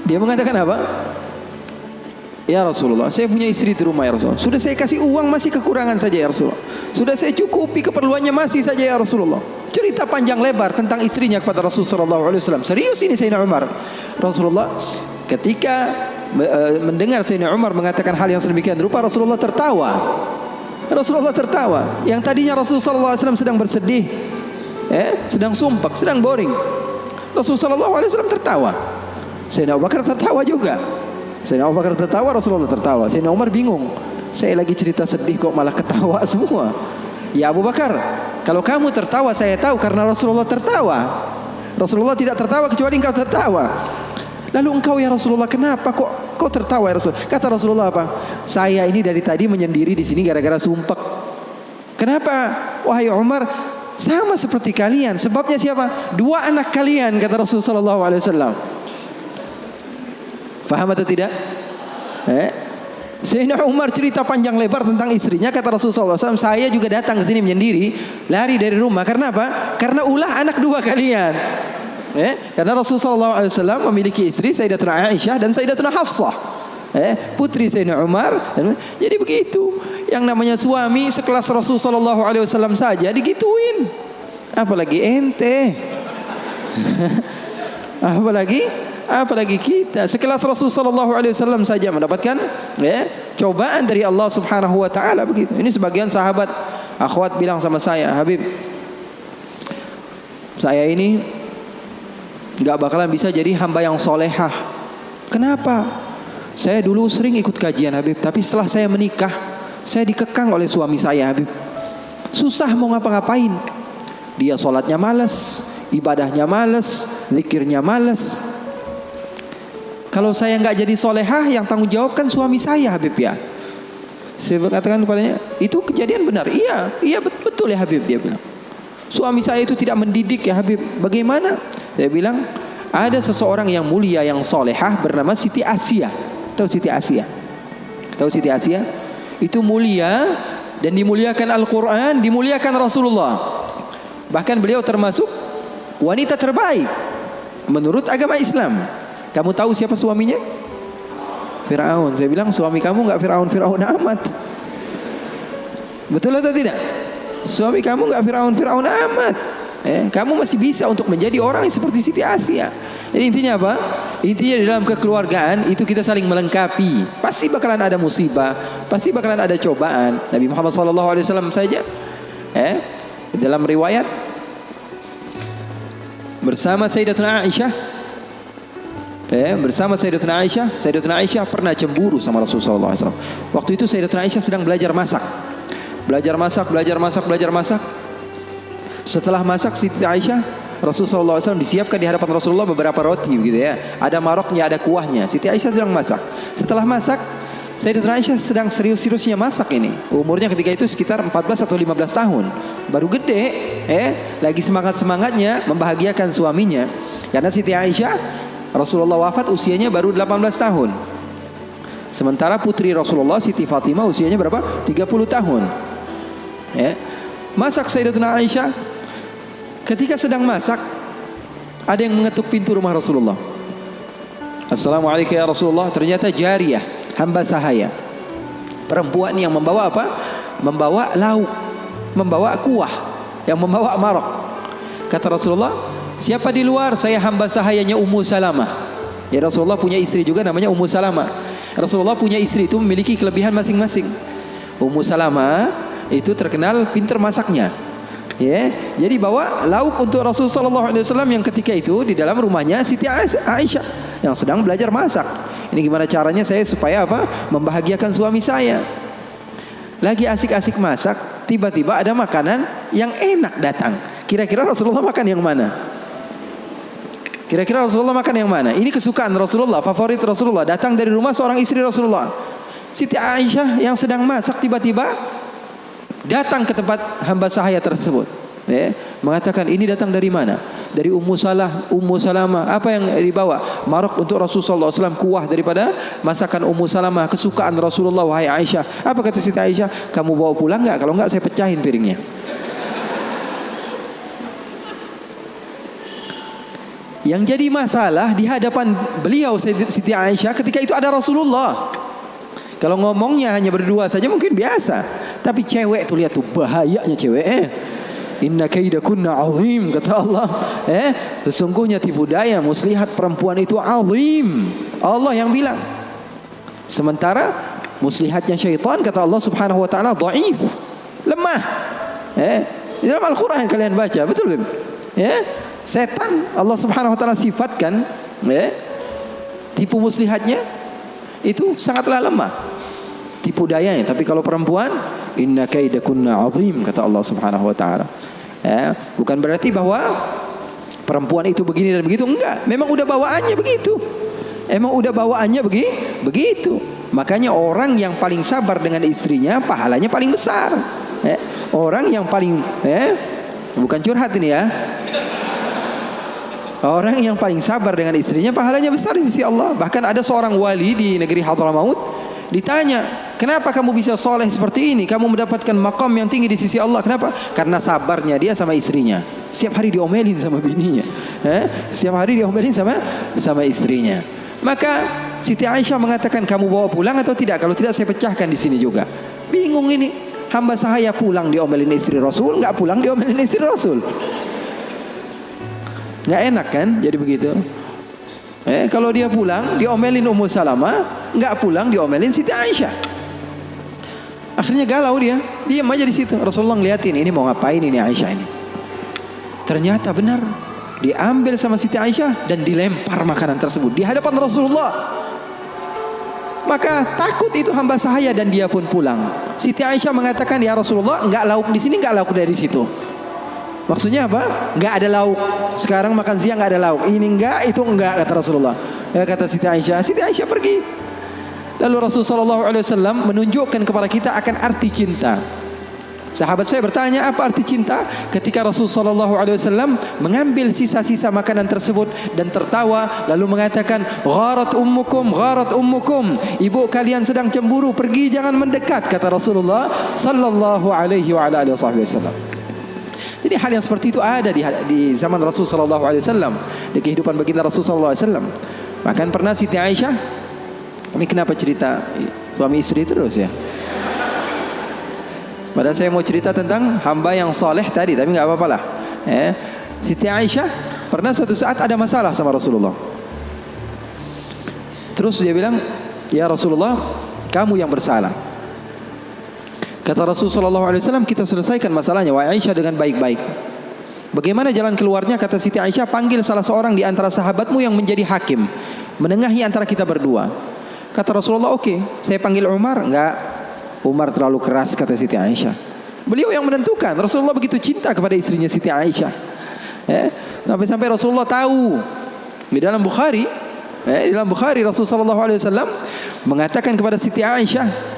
dia mengatakan apa? Ya Rasulullah, saya punya istri di rumah ya Rasulullah. Sudah saya kasih uang masih kekurangan saja ya Rasulullah. Sudah saya cukupi keperluannya masih saja ya Rasulullah. Cerita panjang lebar tentang istrinya kepada Rasulullah SAW. Serius ini Sayyidina Umar. Rasulullah ketika mendengar Sayyidina Umar mengatakan hal yang sedemikian rupa, Rasulullah tertawa. Rasulullah tertawa. Yang tadinya Rasulullah SAW sedang bersedih, sedang sumpah, sedang boring. Rasulullah SAW tertawa. Sayyidina Abu Bakar tertawa juga. Sayyidina Abu Bakar tertawa, Rasulullah tertawa. Sayyidina Umar bingung. Saya lagi cerita sedih kok malah ketawa semua. Ya Abu Bakar, kalau kamu tertawa saya tahu karena Rasulullah tertawa. Rasulullah tidak tertawa kecuali engkau tertawa. Lalu engkau ya Rasulullah, kenapa kok tertawa ya Rasul? Kata Rasulullah apa? Saya ini dari tadi menyendiri di sini gara-gara sumpek. Kenapa? Wahai Umar, sama seperti kalian. Sebabnya siapa? 2 anak kalian, kata Rasulullah SAW. Faham atau tidak? Sayyidina Umar cerita panjang lebar tentang istrinya. Kata Rasulullah SAW, saya juga datang ke sini menyendiri, lari dari rumah. Karena apa? Karena ulah anak 2 kalian. Karena Rasulullah SAW memiliki istri Sayyidatuna Aisyah dan Sayyidatuna Hafsah, putri Sayyidina Umar. Jadi begitu. Yang namanya suami sekelas Rasulullah SAW saja digituin, apalagi ente. apalagi kita sekelas Rasulullah SAW saja mendapatkan cobaan dari Allah Subhanahu wa taala begitu. Ini sebagian sahabat akhwat bilang sama saya, Habib, saya ini gak bakalan bisa jadi hamba yang solehah. Kenapa? Saya dulu sering ikut kajian Habib, tapi setelah saya menikah, saya dikekang oleh suami saya Habib. Susah mau ngapa-ngapain. Dia sholatnya malas, ibadahnya malas, zikirnya malas. Kalau saya gak jadi solehah, yang tanggung jawab kan suami saya Habib ya. Saya katakan kepadanya, itu kejadian benar. Iya betul ya Habib, dia bilang. Suami saya itu tidak mendidik ya Habib. Bagaimana? Saya bilang, ada seseorang yang mulia yang solehah bernama Siti Asia. Tahu Siti Asia? Tahu Siti Asia? Itu mulia dan dimuliakan Al-Quran, dimuliakan Rasulullah. Bahkan beliau termasuk wanita terbaik menurut agama Islam. Kamu tahu siapa suaminya? Fir'aun. Saya bilang, suami kamu gak Fir'aun amat. Betul atau tidak? Suami kamu gak Fir'aun amat. Kamu masih bisa untuk menjadi orang seperti Siti Asia. Jadi intinya apa? Intinya di dalam kekeluargaan itu kita saling melengkapi. Pasti bakalan ada musibah, pasti bakalan ada cobaan. Nabi Muhammad SAW saja dalam riwayat bersama Sayyidatuna Aisyah, Sayyidatuna Aisyah pernah cemburu sama Rasulullah SAW. Waktu itu Sayyidatuna Aisyah sedang belajar masak. Setelah masak Siti Aisyah, Rasulullah SAW disiapkan di hadapan Rasulullah beberapa roti begitu ya. Ada maroknya, ada kuahnya. Siti Aisyah sedang masak. Setelah masak, Sayyidatuna Aisyah sedang serius-seriusnya masak ini. Umurnya ketika itu sekitar 14 atau 15 tahun. Baru gede, lagi semangat-semangatnya membahagiakan suaminya. Karena Siti Aisyah, Rasulullah wafat usianya baru 18 tahun. Sementara putri Rasulullah Siti Fatimah usianya berapa? 30 tahun. Masak Sayyidatuna Aisyah. Ketika sedang masak, ada yang mengetuk pintu rumah Rasulullah. Assalamualaikum ya Rasulullah. Ternyata jariyah, hamba sahaya, perempuan yang membawa apa? Membawa lauk, membawa kuah, yang membawa marok. Kata Rasulullah, siapa di luar? Saya hamba sahayanya Ummu Salamah. Ya, Rasulullah punya istri juga namanya Ummu Salamah. Rasulullah punya istri itu memiliki kelebihan masing-masing. Ummu Salamah itu terkenal pintar masaknya. Jadi bawa lauk untuk Rasulullah SAW yang ketika itu di dalam rumahnya Siti Aisyah yang sedang belajar masak. Ini gimana caranya saya supaya apa? Membahagiakan suami saya. Lagi asik-asik masak, tiba-tiba ada makanan yang enak datang. Kira-kira Rasulullah makan yang mana? Kira-kira Rasulullah makan yang mana? Ini kesukaan Rasulullah, favorit Rasulullah. Datang dari rumah seorang istri Rasulullah. Siti Aisyah yang sedang masak tiba-tiba datang ke tempat hamba sahaya tersebut, mengatakan, ini datang dari mana? Dari Ummu Salamah. Apa yang dibawa? Marok untuk Rasulullah SAW, kuah daripada masakan Ummu Salamah, kesukaan Rasulullah. Wahai Aisyah, apa kata Siti Aisyah? Kamu bawa pulang nggak? Kalau nggak saya pecahin piringnya. Yang jadi masalah di hadapan beliau Siti Aisyah ketika itu ada Rasulullah. Kalau ngomongnya hanya berdua saja mungkin biasa, tapi cewek tuh lihat tuh bahayanya cewek. Inna kaidakunna azim, kata Allah. Sesungguhnya tipu daya muslihat perempuan itu azim. Allah yang bilang. Sementara muslihatnya syaitan kata Allah Subhanahu wa taala dhaif, lemah. Di dalam Al-Qur'an kalian baca, betul belum? Setan Allah Subhanahu wa taala sifatkan tipu muslihatnya itu sangatlah lemah, tipu dayanya. Tapi kalau perempuan, inna kaidakunna azim, kata Allah Subhanahu wa taala. Bukan berarti bahwa perempuan itu begini dan begitu, enggak. Memang udah bawaannya begitu. Begitu. Makanya orang yang paling sabar dengan istrinya pahalanya paling besar. Orang yang paling bukan curhat ini ya. Orang yang paling sabar dengan istrinya pahalanya besar di sisi Allah. Bahkan ada seorang wali di negeri Hadramaut ditanya, kenapa kamu bisa soleh seperti ini? Kamu mendapatkan maqam yang tinggi di sisi Allah. Kenapa? Karena sabarnya dia sama istrinya. Setiap hari diomelin sama bininya, setiap hari diomelin sama istrinya. Maka Siti Aisyah mengatakan, kamu bawa pulang atau tidak? Kalau tidak saya pecahkan di sini juga. Bingung ini, hamba sahaya pulang diomelin istri Rasul, nggak pulang diomelin istri Rasul. Nggak enak kan jadi begitu. Kalau dia pulang diomelin Ummu Salamah, nggak pulang diomelin Siti Aisyah. Akhirnya galau dia, diam aja di situ. Rasulullah ngeliatin, ini mau ngapain ini Aisyah ini. Ternyata benar, diambil sama Siti Aisyah dan dilempar makanan tersebut di hadapan Rasulullah. Maka takut itu hamba sahaya dan dia pun pulang. Siti Aisyah mengatakan, ya Rasulullah, nggak lauk di sini, nggak lauk dari situ. Maksudnya apa? Nggak ada lauk. Sekarang makan siang nggak ada lauk. Ini enggak, itu enggak, kata Rasulullah. Kata Siti Aisyah. Siti Aisyah pergi. Lalu Rasulullah SAW menunjukkan kepada kita akan arti cinta. Sahabat saya bertanya, apa arti cinta? Ketika Rasulullah SAW mengambil sisa-sisa makanan tersebut dan tertawa, lalu mengatakan, gharat ummukum, ibu kalian sedang cemburu, pergi jangan mendekat, kata Rasulullah Sallallahu Alaihi Wasallam. Jadi hal yang seperti itu ada di zaman Rasul sallallahu alaihi wasallam, di kehidupan baginda Rasul sallallahu alaihi wasallam. Bahkan pernah Siti Aisyah, ini kenapa cerita suami istri terus ya? Padahal saya mau cerita tentang hamba yang soleh tadi, tapi nggak apa-apa lah. Siti Aisyah pernah suatu saat ada masalah sama Rasulullah. Terus dia bilang, ya Rasulullah, kamu yang bersalah. Kata Rasulullah SAW, kita selesaikan masalahnya, wahai Aisyah, dengan baik-baik. Bagaimana jalan keluarnya? Kata Siti Aisyah, panggil salah seorang di antara sahabatmu yang menjadi hakim, menengahi antara kita berdua. Kata Rasulullah, oke. Saya panggil Umar. Enggak, Umar terlalu keras, kata Siti Aisyah. Beliau yang menentukan. Rasulullah begitu cinta kepada istrinya Siti Aisyah, sampai-sampai Rasulullah tahu. Di dalam Bukhari, Rasulullah SAW mengatakan kepada Siti Aisyah,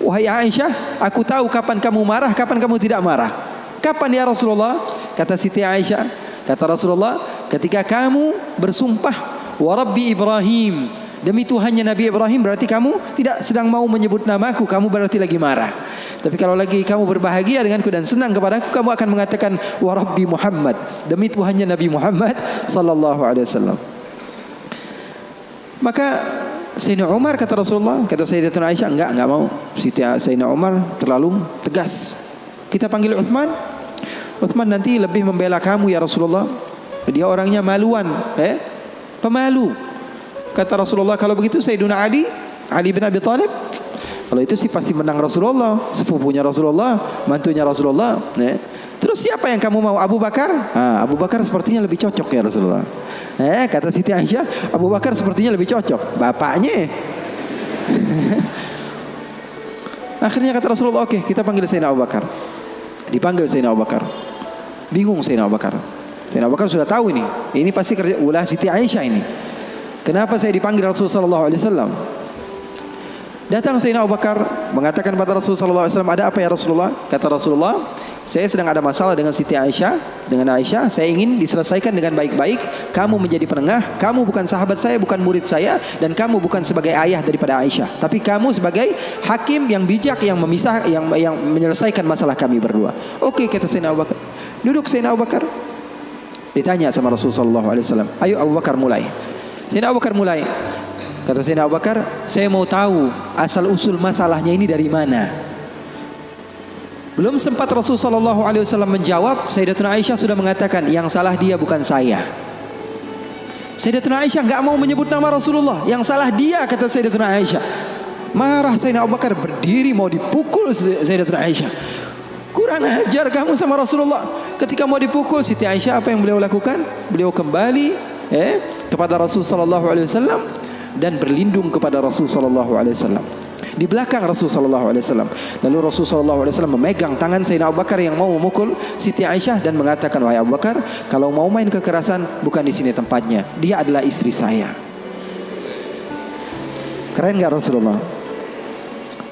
wahai Aisyah, aku tahu kapan kamu marah, kapan kamu tidak marah. Kapan ya Rasulullah? Kata Siti Aisyah, kata Rasulullah, ketika kamu bersumpah, wa Rabbi Ibrahim, demi Tuhannya Nabi Ibrahim, berarti kamu tidak sedang mau menyebut namaku, kamu berarti lagi marah. Tapi kalau lagi kamu berbahagia denganku dan senang kepadaku, kamu akan mengatakan, wa Rabbi Muhammad, demi Tuhannya Nabi Muhammad sallallahu alaihi wasallam. Maka Sayyidina Umar, kata Rasulullah, kata Sayyidatuna Aisyah, enggak mau. Sayyidina Umar terlalu tegas. Kita panggil Uthman. Uthman nanti lebih membela kamu ya Rasulullah. Dia orangnya maluan, pemalu. Kata Rasulullah, kalau begitu Sayyidina Ali bin Abi Thalib, kalau itu sih pasti menang Rasulullah, sepupunya Rasulullah, mantunya Rasulullah. Terus siapa yang kamu mau? Abu Bakar? Abu Bakar sepertinya lebih cocok ya Rasulullah. Kata Siti Aisyah, Abu Bakar sepertinya lebih cocok, bapaknya. Akhirnya kata Rasulullah, oke, kita panggil Sayyidina Abu Bakar. Dipanggil Sayyidina Abu Bakar. Bingung Sayyidina Abu Bakar. Sayyidina Abu Bakar sudah tahu ini pasti kerja ulah Siti Aisyah ini. Kenapa saya dipanggil Rasulullah sallallahu alaihi wasallam? Datang Sayyidina Abu Bakar mengatakan kepada Rasulullah sallallahu alaihi wasallam, ada apa ya Rasulullah? Kata Rasulullah, saya sedang ada masalah dengan Siti Aisyah, dengan Aisyah. Saya ingin diselesaikan dengan baik-baik. Kamu menjadi penengah. Kamu bukan sahabat saya, bukan murid saya, dan kamu bukan sebagai ayah daripada Aisyah, tapi kamu sebagai hakim yang bijak, yang memisah, yang menyelesaikan masalah kami berdua. Oke, kata Sayyidina Abu Bakar. Duduk Sayyidina Abu Bakar. Ditanya sama Rasulullah sallallahu alaihi wasallam, ayo Abu Bakar mulai. Sayyidina Abu Bakar mulai. Kata Sayyidina Abu Bakar, saya mau tahu asal usul masalahnya ini dari mana. Belum sempat Rasulullah SAW menjawab, Sayyidatuna Aisyah sudah mengatakan, yang salah dia bukan saya. Sayyidatuna Aisyah enggak mau menyebut nama Rasulullah, yang salah dia, kata Sayyidatuna Aisyah. Marah Sayyidina Abu Bakar, berdiri mau dipukul Sayyidatuna Aisyah. Kurang ajar kamu sama Rasulullah. ketika mau dipukul Siti Aisyah, apa yang beliau lakukan? Beliau kembali kepada Rasul sallallahu alaihi wasallam dan berlindung kepada Rasul sallallahu alaihi wasallam. Di belakang Rasul sallallahu alaihi wasallam. Lalu Rasul sallallahu alaihi wasallam memegang tangan Sayyidina Abu Bakar yang mau memukul Siti Aisyah dan mengatakan, "Wahai Abu Bakar, kalau mau main kekerasan bukan di sini tempatnya. Dia adalah istri saya." Keren enggak Rasulullah?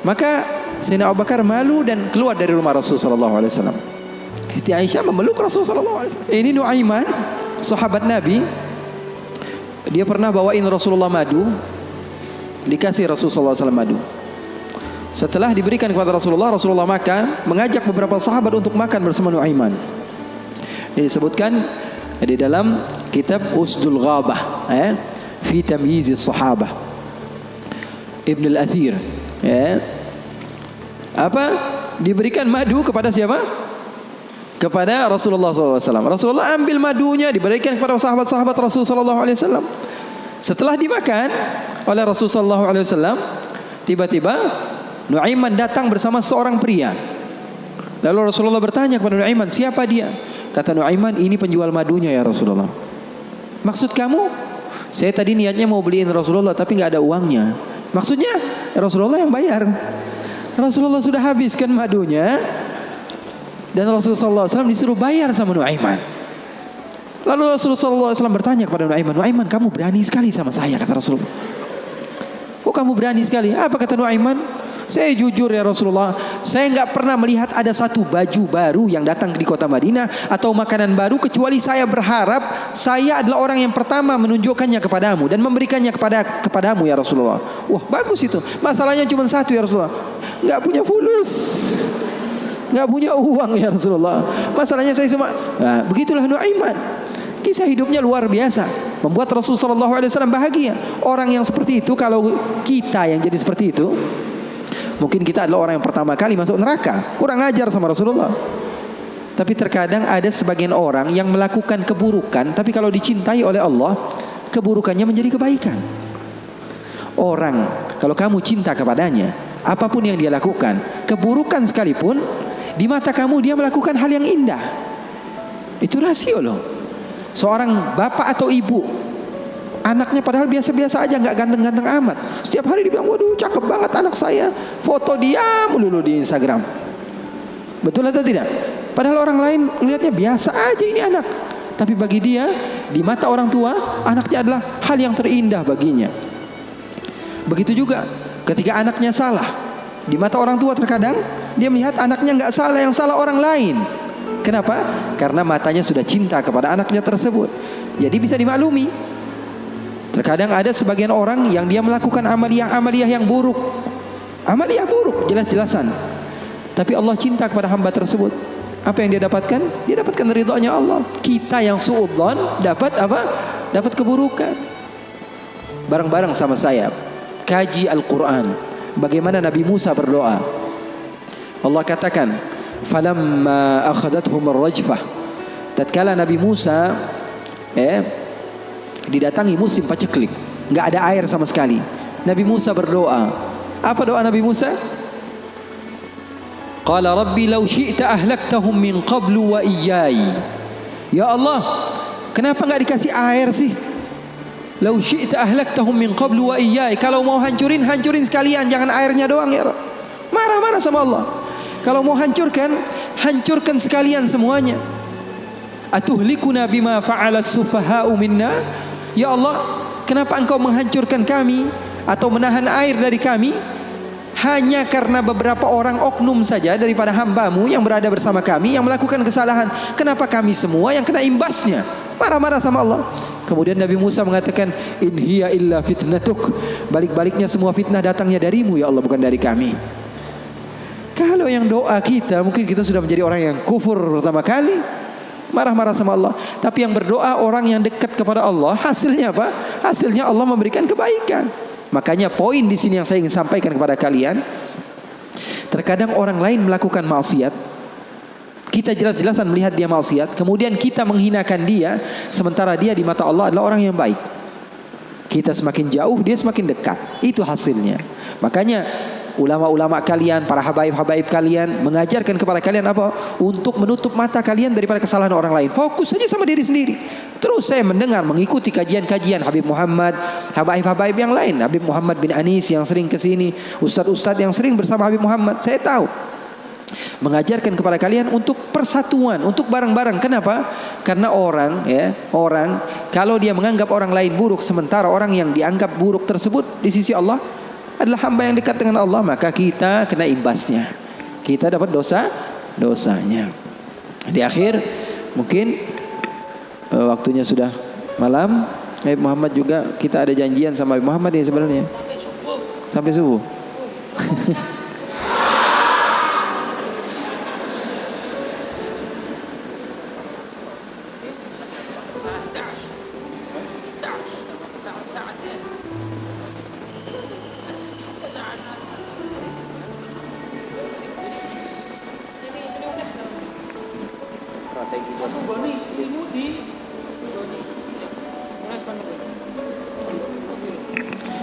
Maka Sayyidina Abu Bakar malu dan keluar dari rumah Rasul sallallahu alaihi wasallam. Siti Aisyah memeluk Rasul sallallahu alaihi wasallam. Ini Nuaiman, sahabat Nabi. Dia pernah bawain Rasulullah madu. Dikasih Rasul sallallahu alaihi wasallam madu. Setelah diberikan kepada Rasulullah, Rasulullah makan, mengajak beberapa sahabat untuk makan bersama Nuaiman. Ini disebutkan di dalam kitab Usdul Ghabah, fi tamyiz sahabah, Ibn al-Athir. Apa? Diberikan madu kepada siapa? Kepada Rasulullah SAW. Rasulullah ambil madunya, diberikan kepada sahabat-sahabat Rasulullah SAW. Setelah dimakan oleh Rasulullah SAW, tiba-tiba Nuaiman datang bersama seorang pria. Lalu Rasulullah bertanya kepada Nuaiman, siapa dia? Kata Nuaiman, ini penjual madunya ya Rasulullah. Maksud kamu? Saya tadi niatnya mau beliin Rasulullah tapi nggak ada uangnya. Maksudnya Rasulullah yang bayar. Rasulullah sudah habiskan madunya dan Rasulullah SAW disuruh bayar sama Nuaiman. Lalu Rasulullah SAW bertanya kepada Nuaiman, Nuaiman kamu berani sekali sama saya, kata Rasulullah. Oh kamu berani sekali? Apa kata Nuaiman? Saya jujur ya Rasulullah, saya nggak pernah melihat ada satu baju baru yang datang di kota Madinah atau makanan baru kecuali saya berharap saya adalah orang yang pertama menunjukkannya kepadamu dan memberikannya kepadamu ya Rasulullah. Wah bagus itu. Masalahnya cuma satu ya Rasulullah, nggak punya fulus, nggak punya uang ya Rasulullah. Masalahnya saya cuma, nah, begitulah Nuaiman. Kisah hidupnya luar biasa, membuat Rasulullah SAW bahagia. Orang yang seperti itu, kalau kita yang jadi seperti itu, mungkin kita adalah orang yang pertama kali masuk neraka. Kurang ajar sama Rasulullah. Tapi terkadang ada sebagian orang yang melakukan keburukan, tapi kalau dicintai oleh Allah, keburukannya menjadi kebaikan. Orang, kalau kamu cinta kepadanya, apapun yang dia lakukan, keburukan sekalipun, di mata kamu dia melakukan hal yang indah. Itu rasio loh. Seorang bapak atau ibu, anaknya padahal biasa-biasa aja, nggak ganteng-ganteng amat, setiap hari dibilang, waduh cakep banget anak saya, foto dia melulu di Instagram. Betul atau tidak? Padahal orang lain melihatnya biasa aja ini anak, tapi bagi dia, di mata orang tua, anaknya adalah hal yang terindah baginya. Begitu juga ketika anaknya salah, di mata orang tua terkadang dia melihat anaknya nggak salah, yang salah orang lain. Kenapa? Karena matanya sudah cinta kepada anaknya tersebut. Jadi bisa dimaklumi. Terkadang ada sebagian orang yang dia melakukan amaliyah yang buruk. Amaliyah buruk, jelas-jelasan. Tapi Allah cinta kepada hamba tersebut. Apa yang dia dapatkan? Dia dapatkan ridhonya Allah. Kita yang suudzon dapat apa? Dapat keburukan. Bareng-bareng sama saya kaji Al-Quran. Bagaimana Nabi Musa berdoa. Allah katakan, falamma akhadathum ar-rajfah, tatkala Nabi Musa didatangi musim paceklik, enggak ada air sama sekali. Nabi Musa berdoa. Apa doa Nabi Musa? Qala rabbi law syi'ta ahlaktahum min qablu wa iyyai. Ya Allah, kenapa enggak dikasih air sih? Law syi'ta ahlaktahum min qablu wa iyyai. Kalau mau hancurin sekalian, jangan airnya doang ya. Marah-marah sama Allah. Kalau mau hancurkan sekalian semuanya. Atuhlikuna bima fa'ala as-sufaha'u minna? Ya Allah, kenapa engkau menghancurkan kami atau menahan air dari kami hanya karena beberapa orang oknum saja daripada hambamu yang berada bersama kami yang melakukan kesalahan? Kenapa kami semua yang kena imbasnya? Marah-marah sama Allah. Kemudian Nabi Musa mengatakan, in hiya illa fitnatuk. Balik-baliknya semua fitnah datangnya darimu ya Allah, bukan dari kami. Kalau yang doa kita, mungkin kita sudah menjadi orang yang kufur pertama kali, marah-marah sama Allah. Tapi yang berdoa orang yang dekat kepada Allah, hasilnya apa? Hasilnya Allah memberikan kebaikan. Makanya poin di sini yang saya ingin sampaikan kepada kalian, terkadang orang lain melakukan maksiat, kita jelas-jelasan melihat dia maksiat, kemudian kita menghinakan dia, sementara dia di mata Allah adalah orang yang baik. Kita semakin jauh, dia semakin dekat. Itu hasilnya. Makanya ulama-ulama kalian, para habaib-habaib kalian mengajarkan kepada kalian apa? Untuk menutup mata kalian daripada kesalahan orang lain. Fokus saja sama diri sendiri. Terus saya mendengar, mengikuti kajian-kajian Habib Muhammad, habaib-habaib yang lain, Habib Muhammad bin Anis yang sering ke sini, ustadz-ustadz yang sering bersama Habib Muhammad. Saya tahu mengajarkan kepada kalian untuk persatuan, untuk bareng-bareng. Kenapa? Karena orang kalau dia menganggap orang lain buruk, sementara orang yang dianggap buruk tersebut di sisi Allah adalah hamba yang dekat dengan Allah, maka kita kena imbasnya. Kita dapat dosanya. Di akhir mungkin waktunya sudah malam. Habib Muhammad juga, kita ada janjian sama Habib Muhammad ini sebenarnya. Sampai subuh.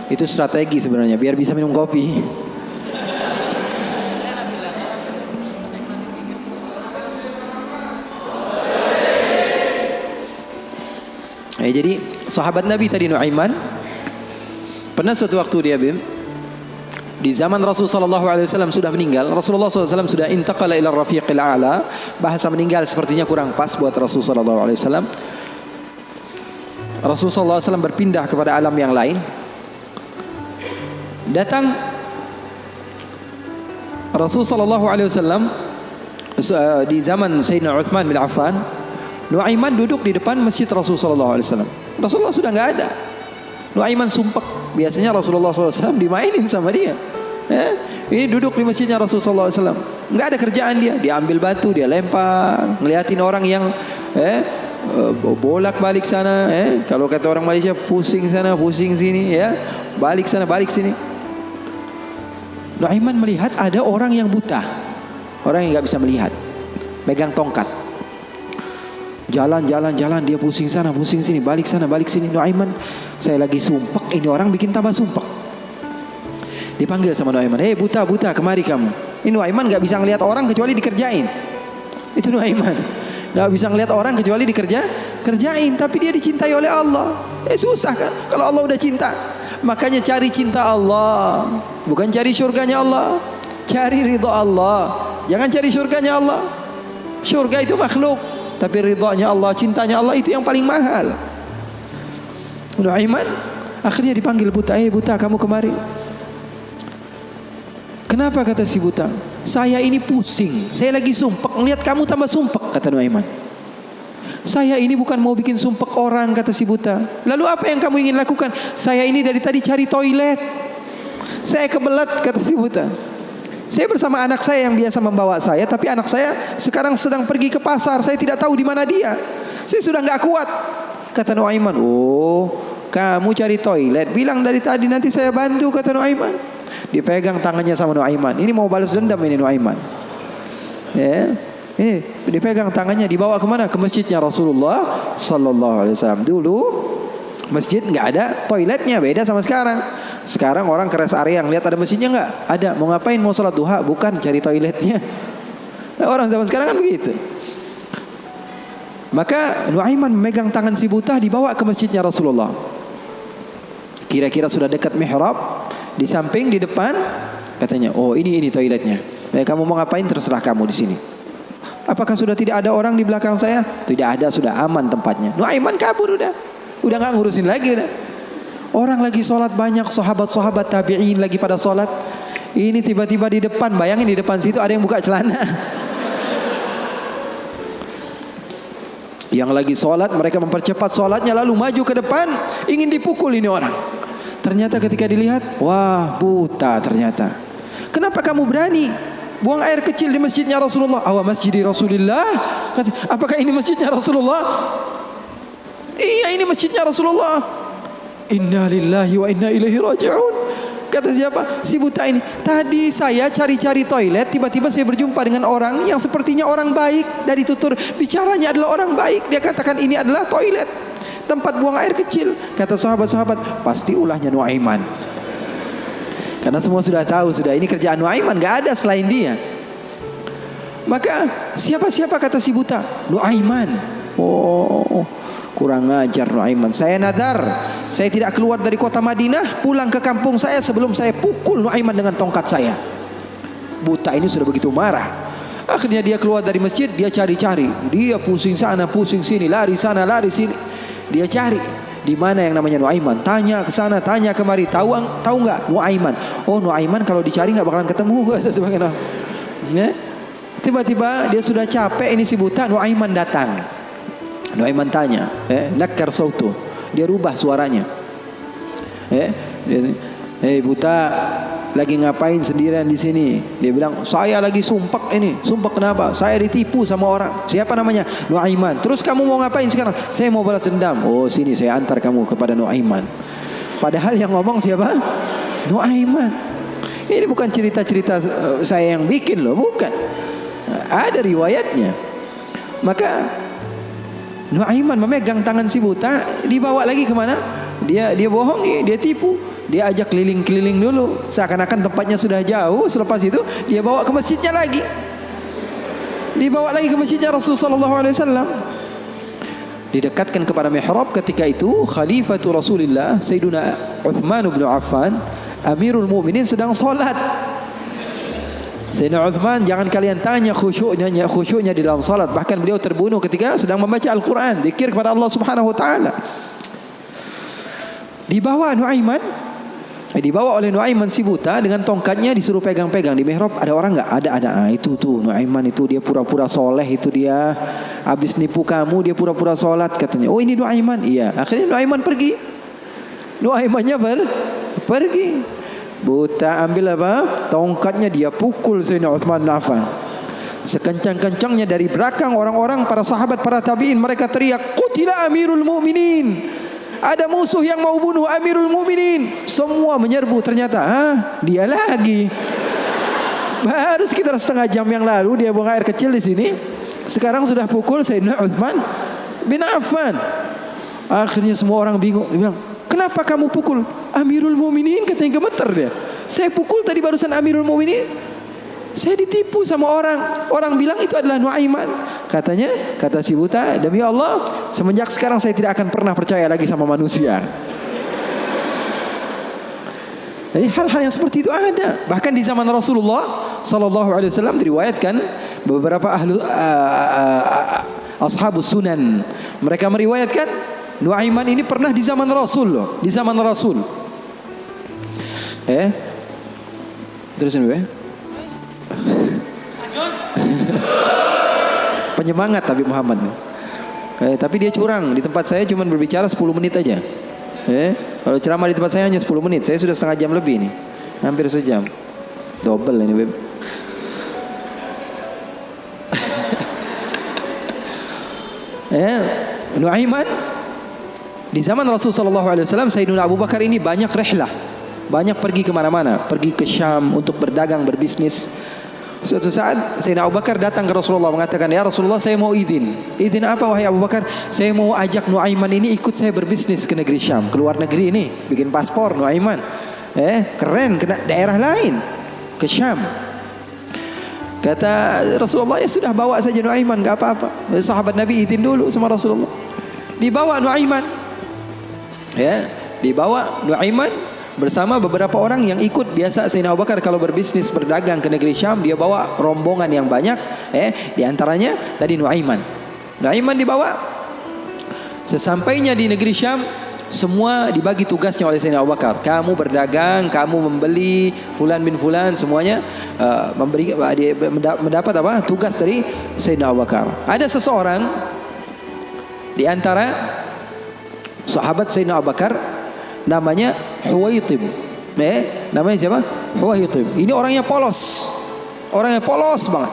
Itu strategi sebenarnya biar bisa minum kopi. Jadi sahabat Nabi tadi Nuaiman pernah suatu waktu dia di zaman Rasulullah SAW sudah meninggal. Rasulullah SAW sudah intaqala ila rafiqil a'la. Bahasa meninggal sepertinya kurang pas buat Rasulullah SAW. Rasulullah SAW berpindah kepada alam yang lain. Datang Rasulullah SAW di zaman Sayyidina Uthman bin Affan. Nuaiman duduk di depan masjid Rasulullah SAW. Rasulullah sudah nggak ada. Nuaiman sumpek. Biasanya Rasulullah SAW dimainin sama dia. Ini duduk di masjidnya Rasulullah SAW. Nggak ada kerjaan dia. Dia ambil batu, dia lempar, ngeliatin orang yang bolak balik sana. Kalau kata orang Malaysia, pusing sana, pusing sini, balik sana, balik sini. Nuaiman melihat ada orang yang buta, orang yang nggak bisa melihat, pegang tongkat. Jalan, dia pusing sana, pusing sini, balik sana, balik sini. Nuaiman, saya lagi sumpek, ini orang bikin tambah sumpek. Dipanggil sama Nuaiman, buta, kemari kamu. Ini Nuaiman nggak bisa ngelihat orang kecuali dikerjain. Itu Nuaiman, nggak bisa ngelihat orang kecuali kerjain. Tapi dia dicintai oleh Allah. Susah kan? Kalau Allah udah cinta, makanya cari cinta Allah, bukan cari surganya Allah. Cari ridha Allah, jangan cari surganya Allah. Surga itu makhluk, tapi ridhanya Allah, cintanya Allah itu yang paling mahal. Nuaiman akhirnya dipanggil buta. Buta, kamu kemari. Kenapa, kata si buta? Saya ini pusing, saya lagi sumpek, ngelihat kamu tambah sumpek, kata Nuaiman. Saya ini bukan mau bikin sumpek orang, kata si buta. Lalu apa yang kamu ingin lakukan? Saya ini dari tadi cari toilet, saya kebelet, kata si buta. Saya bersama anak saya yang biasa membawa saya, tapi anak saya sekarang sedang pergi ke pasar, saya tidak tahu di mana dia. Saya sudah nggak kuat, kata Nuaiman. Oh, kamu cari toilet, bilang dari tadi, nanti saya bantu, kata Nuaiman. Dipegang tangannya sama Nuaiman. Ini mau balas dendam ini Nuaiman. Ini dipegang tangannya, dibawa kemana? Ke masjidnya Rasulullah Sallallahu Alaihi Wasallam. Dulu masjid nggak ada toiletnya, beda sama sekarang. Sekarang orang ke rest area, ngeliat ada masjidnya nggak? Ada. Mau ngapain? Mau sholat duha? Bukan, cari toiletnya. Orang zaman sekarang kan begitu. Maka Nuaiman memegang tangan si buta, dibawa ke masjidnya Rasulullah. Kira-kira sudah dekat mihrab, di samping, di depan, katanya, oh ini toiletnya. Kamu mau ngapain? Terserah kamu di sini. Apakah sudah tidak ada orang di belakang saya? Tidak ada, sudah aman tempatnya. Nuaiman kabur udah nggak ngurusin lagi udah. Orang lagi sholat banyak, sahabat-sahabat tabi'in lagi pada sholat. Ini tiba-tiba di depan, bayangin di depan situ ada yang buka celana. Yang lagi sholat, mereka mempercepat sholatnya, lalu maju ke depan, ingin dipukul ini orang. Ternyata ketika dilihat, wah buta ternyata. Kenapa kamu berani buang air kecil di masjidnya Rasulullah? Awa masjidi Rasulullah. Apakah ini masjidnya Rasulullah? Iya, ini masjidnya Rasulullah. Inna lillahi wa inna ilaihi raji'un. Kata siapa? Si buta ini. Tadi saya cari-cari toilet, tiba-tiba saya berjumpa dengan orang yang sepertinya orang baik. Dari tutur bicaranya adalah orang baik. Dia katakan ini adalah toilet, tempat buang air kecil. Kata sahabat-sahabat, pasti ulahnya Nuaiman. Karena semua sudah tahu, sudah ini kerjaan Nuaiman, gak ada selain dia. Maka siapa kata si buta? Nuaiman. Oh, kurang ajar Nuaiman. Saya nadar, saya tidak keluar dari kota Madinah, pulang ke kampung saya sebelum saya pukul Nuaiman dengan tongkat saya. Buta ini sudah begitu marah. Akhirnya dia keluar dari masjid, dia cari-cari. Dia pusing sana, pusing sini, lari sana, lari sini. Dia cari di mana yang namanya Nuaiman. Tanya ke sana, tanya kemari. Tahu nggak Nuaiman? Oh, Nuaiman kalau dicari nggak bakalan ketemu. Sebagaimana. Ya? Tiba-tiba dia sudah capek, ini si buta. Nuaiman datang. Nuaiman tanya, nakkar sautu. Dia rubah suaranya. Buta, lagi ngapain sendirian di sini? Dia bilang, saya lagi sumpek ini. Sumpek kenapa? Saya ditipu sama orang. Siapa namanya? Nuaiman. Terus kamu mau ngapain sekarang? Saya mau balas dendam. Oh, sini saya antar kamu kepada Nuaiman. Padahal yang ngomong siapa? Nuaiman. Ini bukan cerita-cerita saya yang bikin loh, bukan. Ada riwayatnya. Maka Nuaiman memegang tangan si buta, dibawa lagi kemana? Dia bohongi, dia tipu. Dia ajak keliling-keliling dulu, seakan-akan tempatnya sudah jauh. Selepas itu dia bawa ke masjidnya lagi. Dibawa lagi ke masjidnya Rasulullah SAW. Didekatkan kepada mihrab. Ketika itu Khalifatul Rasulullah Sayyiduna Uthman bin Affan, Amirul Mukminin, sedang salat. Sayyidina Uthman, jangan kalian tanya khusyuknya di dalam salat. Bahkan beliau terbunuh ketika sedang membaca Al-Quran, zikir kepada Allah Subhanahu Wa Taala. Dibawa oleh Nuaiman si buta dengan tongkatnya, disuruh pegang-pegang. Di mihrab ada orang nggak? Ada. Itu tuh Nuaiman itu, dia pura-pura soleh itu, dia habis nipu kamu, dia pura-pura sholat katanya. Oh, ini Nuaiman. Iya. Akhirnya Nuaiman pergi. Nuaimannya pergi. Buta ambil apa? Tongkatnya, dia pukul Sayyidina Uthman bin Affan. Sekencang-kencangnya dari belakang orang-orang, para sahabat, para tabi'in, mereka teriak, "Qutila Amirul Mukminin." Ada musuh yang mau bunuh Amirul Mukminin. Semua menyerbu. Ternyata dia lagi. Baru sekitar setengah jam yang lalu dia buang air kecil di sini. Sekarang sudah pukul Sayyidina Uthman bin Affan. Akhirnya semua orang bingung. Dia bilang, kenapa kamu pukul Amirul Mukminin? Katanya gemeter dia. Saya pukul tadi barusan Amirul Mukminin. Saya ditipu sama orang. Orang bilang itu adalah Nuaiman. Kata si buta, demi Allah, semenjak sekarang saya tidak akan pernah percaya lagi sama manusia. Jadi hal-hal yang seperti itu ada. Bahkan di zaman Rasulullah sallallahu alaihi wasallam diriwayatkan beberapa ashabus sunan, mereka meriwayatkan Nuaiman ini pernah di zaman Rasul loh, di zaman Rasul. Terusin ya. Penyemangat Habib Muhammad. Tapi dia curang. Di tempat saya cuma berbicara 10 menit aja. Kalau ceramah di tempat saya hanya 10 menit. Saya sudah setengah jam lebih nih. Hampir sejam. Double ini, Beb. Nuaiman di zaman Rasulullah SAW, Sayyidina Abu Bakar ini banyak rihlah, banyak pergi kemana-mana, pergi ke Syam untuk berdagang, berbisnis. Suatu saat Sayyidina Abu Bakar datang ke Rasulullah mengatakan, ya Rasulullah, saya mau izin. Izin apa wahai Abu Bakar? Saya mau ajak Nuaiman ini ikut saya berbisnis ke negeri Syam, ke luar negeri ini, bikin paspor Nuaiman. Keren, ke daerah lain, ke Syam. Kata Rasulullah, ya sudah, bawa saja Nuaiman, gak apa-apa. Sahabat Nabi izin dulu sama Rasulullah. Dibawa Nuaiman. Dibawa Nuaiman bersama beberapa orang yang ikut. Biasa Sayyidina Abu Bakar kalau berbisnis, berdagang ke negeri Syam, dia bawa rombongan yang banyak. Di antaranya tadi Nuaiman. Nuaiman dibawa. Sesampainya di negeri Syam, semua dibagi tugasnya oleh Sayyidina Abu Bakar. Kamu berdagang, kamu membeli, fulan bin fulan, semuanya mendapat apa? Tugas dari Sayyidina Abu Bakar. Ada seseorang di antara sahabat Sayyidina Abu Bakar, namanya Huwaitib. Namanya siapa? Huwaitib. Ini orangnya polos. Orangnya polos banget.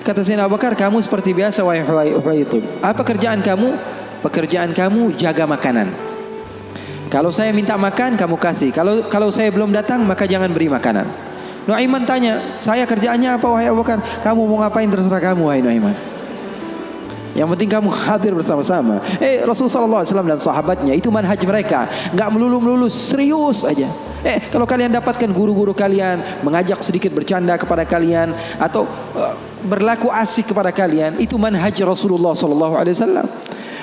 Kata Sayyidina Abu Bakar, kamu seperti biasa wahai Huwaitib. Apa kerjaan kamu? Pekerjaan kamu jaga makanan. Kalau saya minta makan, kamu kasih. Kalau saya belum datang, maka jangan beri makanan. Nuaiman tanya, saya kerjaannya apa wahai Abu Bakar? Kamu mau ngapain terserah kamu wahai Nuaiman. Yang penting kamu hadir bersama-sama. Rasulullah SAW dan sahabatnya itu manhaj mereka, nggak melulu serius aja. Kalau kalian dapatkan guru-guru kalian mengajak sedikit bercanda kepada kalian atau berlaku asik kepada kalian, itu manhaj Rasulullah SAW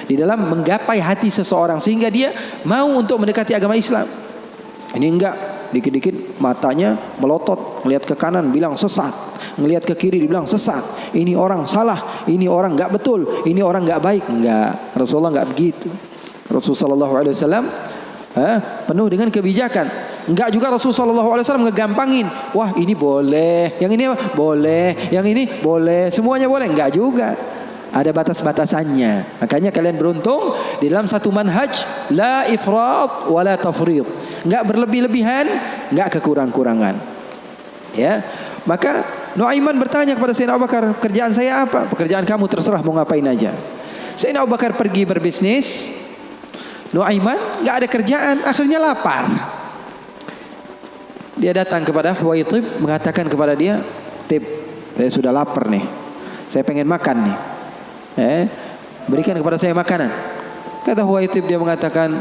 di dalam menggapai hati seseorang sehingga dia mau untuk mendekati agama Islam. Ini enggak, dikit-dikit matanya melotot, melihat ke kanan bilang sesat, ngelihat ke kiri dibilang sesat, ini orang salah, ini orang enggak betul, ini orang enggak baik. Enggak, Rasulullah enggak begitu. Rasulullah SAW penuh dengan kebijakan. Enggak juga Rasulullah SAW ngegampangin. Wah ini boleh, yang ini boleh, yang ini boleh, semuanya boleh. Enggak juga, ada batas-batasannya. Makanya kalian beruntung di dalam satu manhaj, la ifrat wa la tafrid. Enggak berlebih-lebihan, enggak kekurang-kurangan. Ya, maka Nuaiman bertanya kepada Sayyidina Abu Bakar, kerjaan saya apa? Pekerjaan kamu terserah, mau ngapain aja. Sayyidina Abu Bakar pergi berbisnis, Nuaiman enggak ada kerjaan, akhirnya lapar. Dia datang kepada Huwaitib, mengatakan kepada dia, "Tib, saya sudah lapar nih. Saya pengen makan nih. Berikan kepada saya makanan." Kata Huwaitib, dia mengatakan,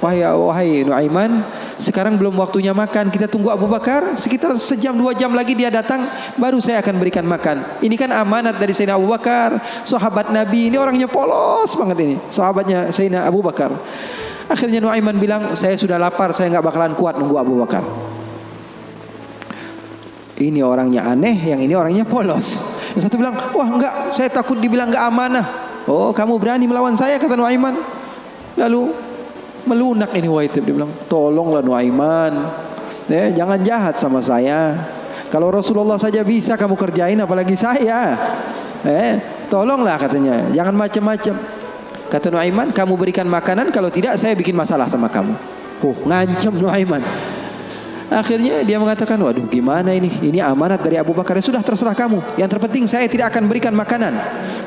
Wahai Nuaiman, sekarang belum waktunya makan. Kita tunggu Abu Bakar sekitar sejam 2 jam lagi dia datang, baru saya akan berikan makan. Ini kan amanat dari Sayyidina Abu Bakar, sahabat Nabi. Ini orangnya polos banget ini, sahabatnya Sayyidina Abu Bakar. Akhirnya Nuaiman bilang, saya sudah lapar, saya nggak bakalan kuat nunggu Abu Bakar. Ini orangnya aneh, yang ini orangnya polos. Yang satu bilang, wah enggak, saya takut dibilang enggak amanah. Oh, kamu berani melawan saya, kata Nuaiman. Lalu melunak ini Huwaitib, dia bilang, tolonglah Nuaiman, jangan jahat sama saya. Kalau Rasulullah saja bisa kamu kerjain, apalagi saya. Tolonglah, katanya, jangan macam-macam. Kata Nuaiman, kamu berikan makanan, kalau tidak saya bikin masalah sama kamu. Ngancam Nuaiman. Akhirnya dia mengatakan, waduh gimana ini? Ini amanat dari Abu Bakar. Sudah, terserah kamu. Yang terpenting saya tidak akan berikan makanan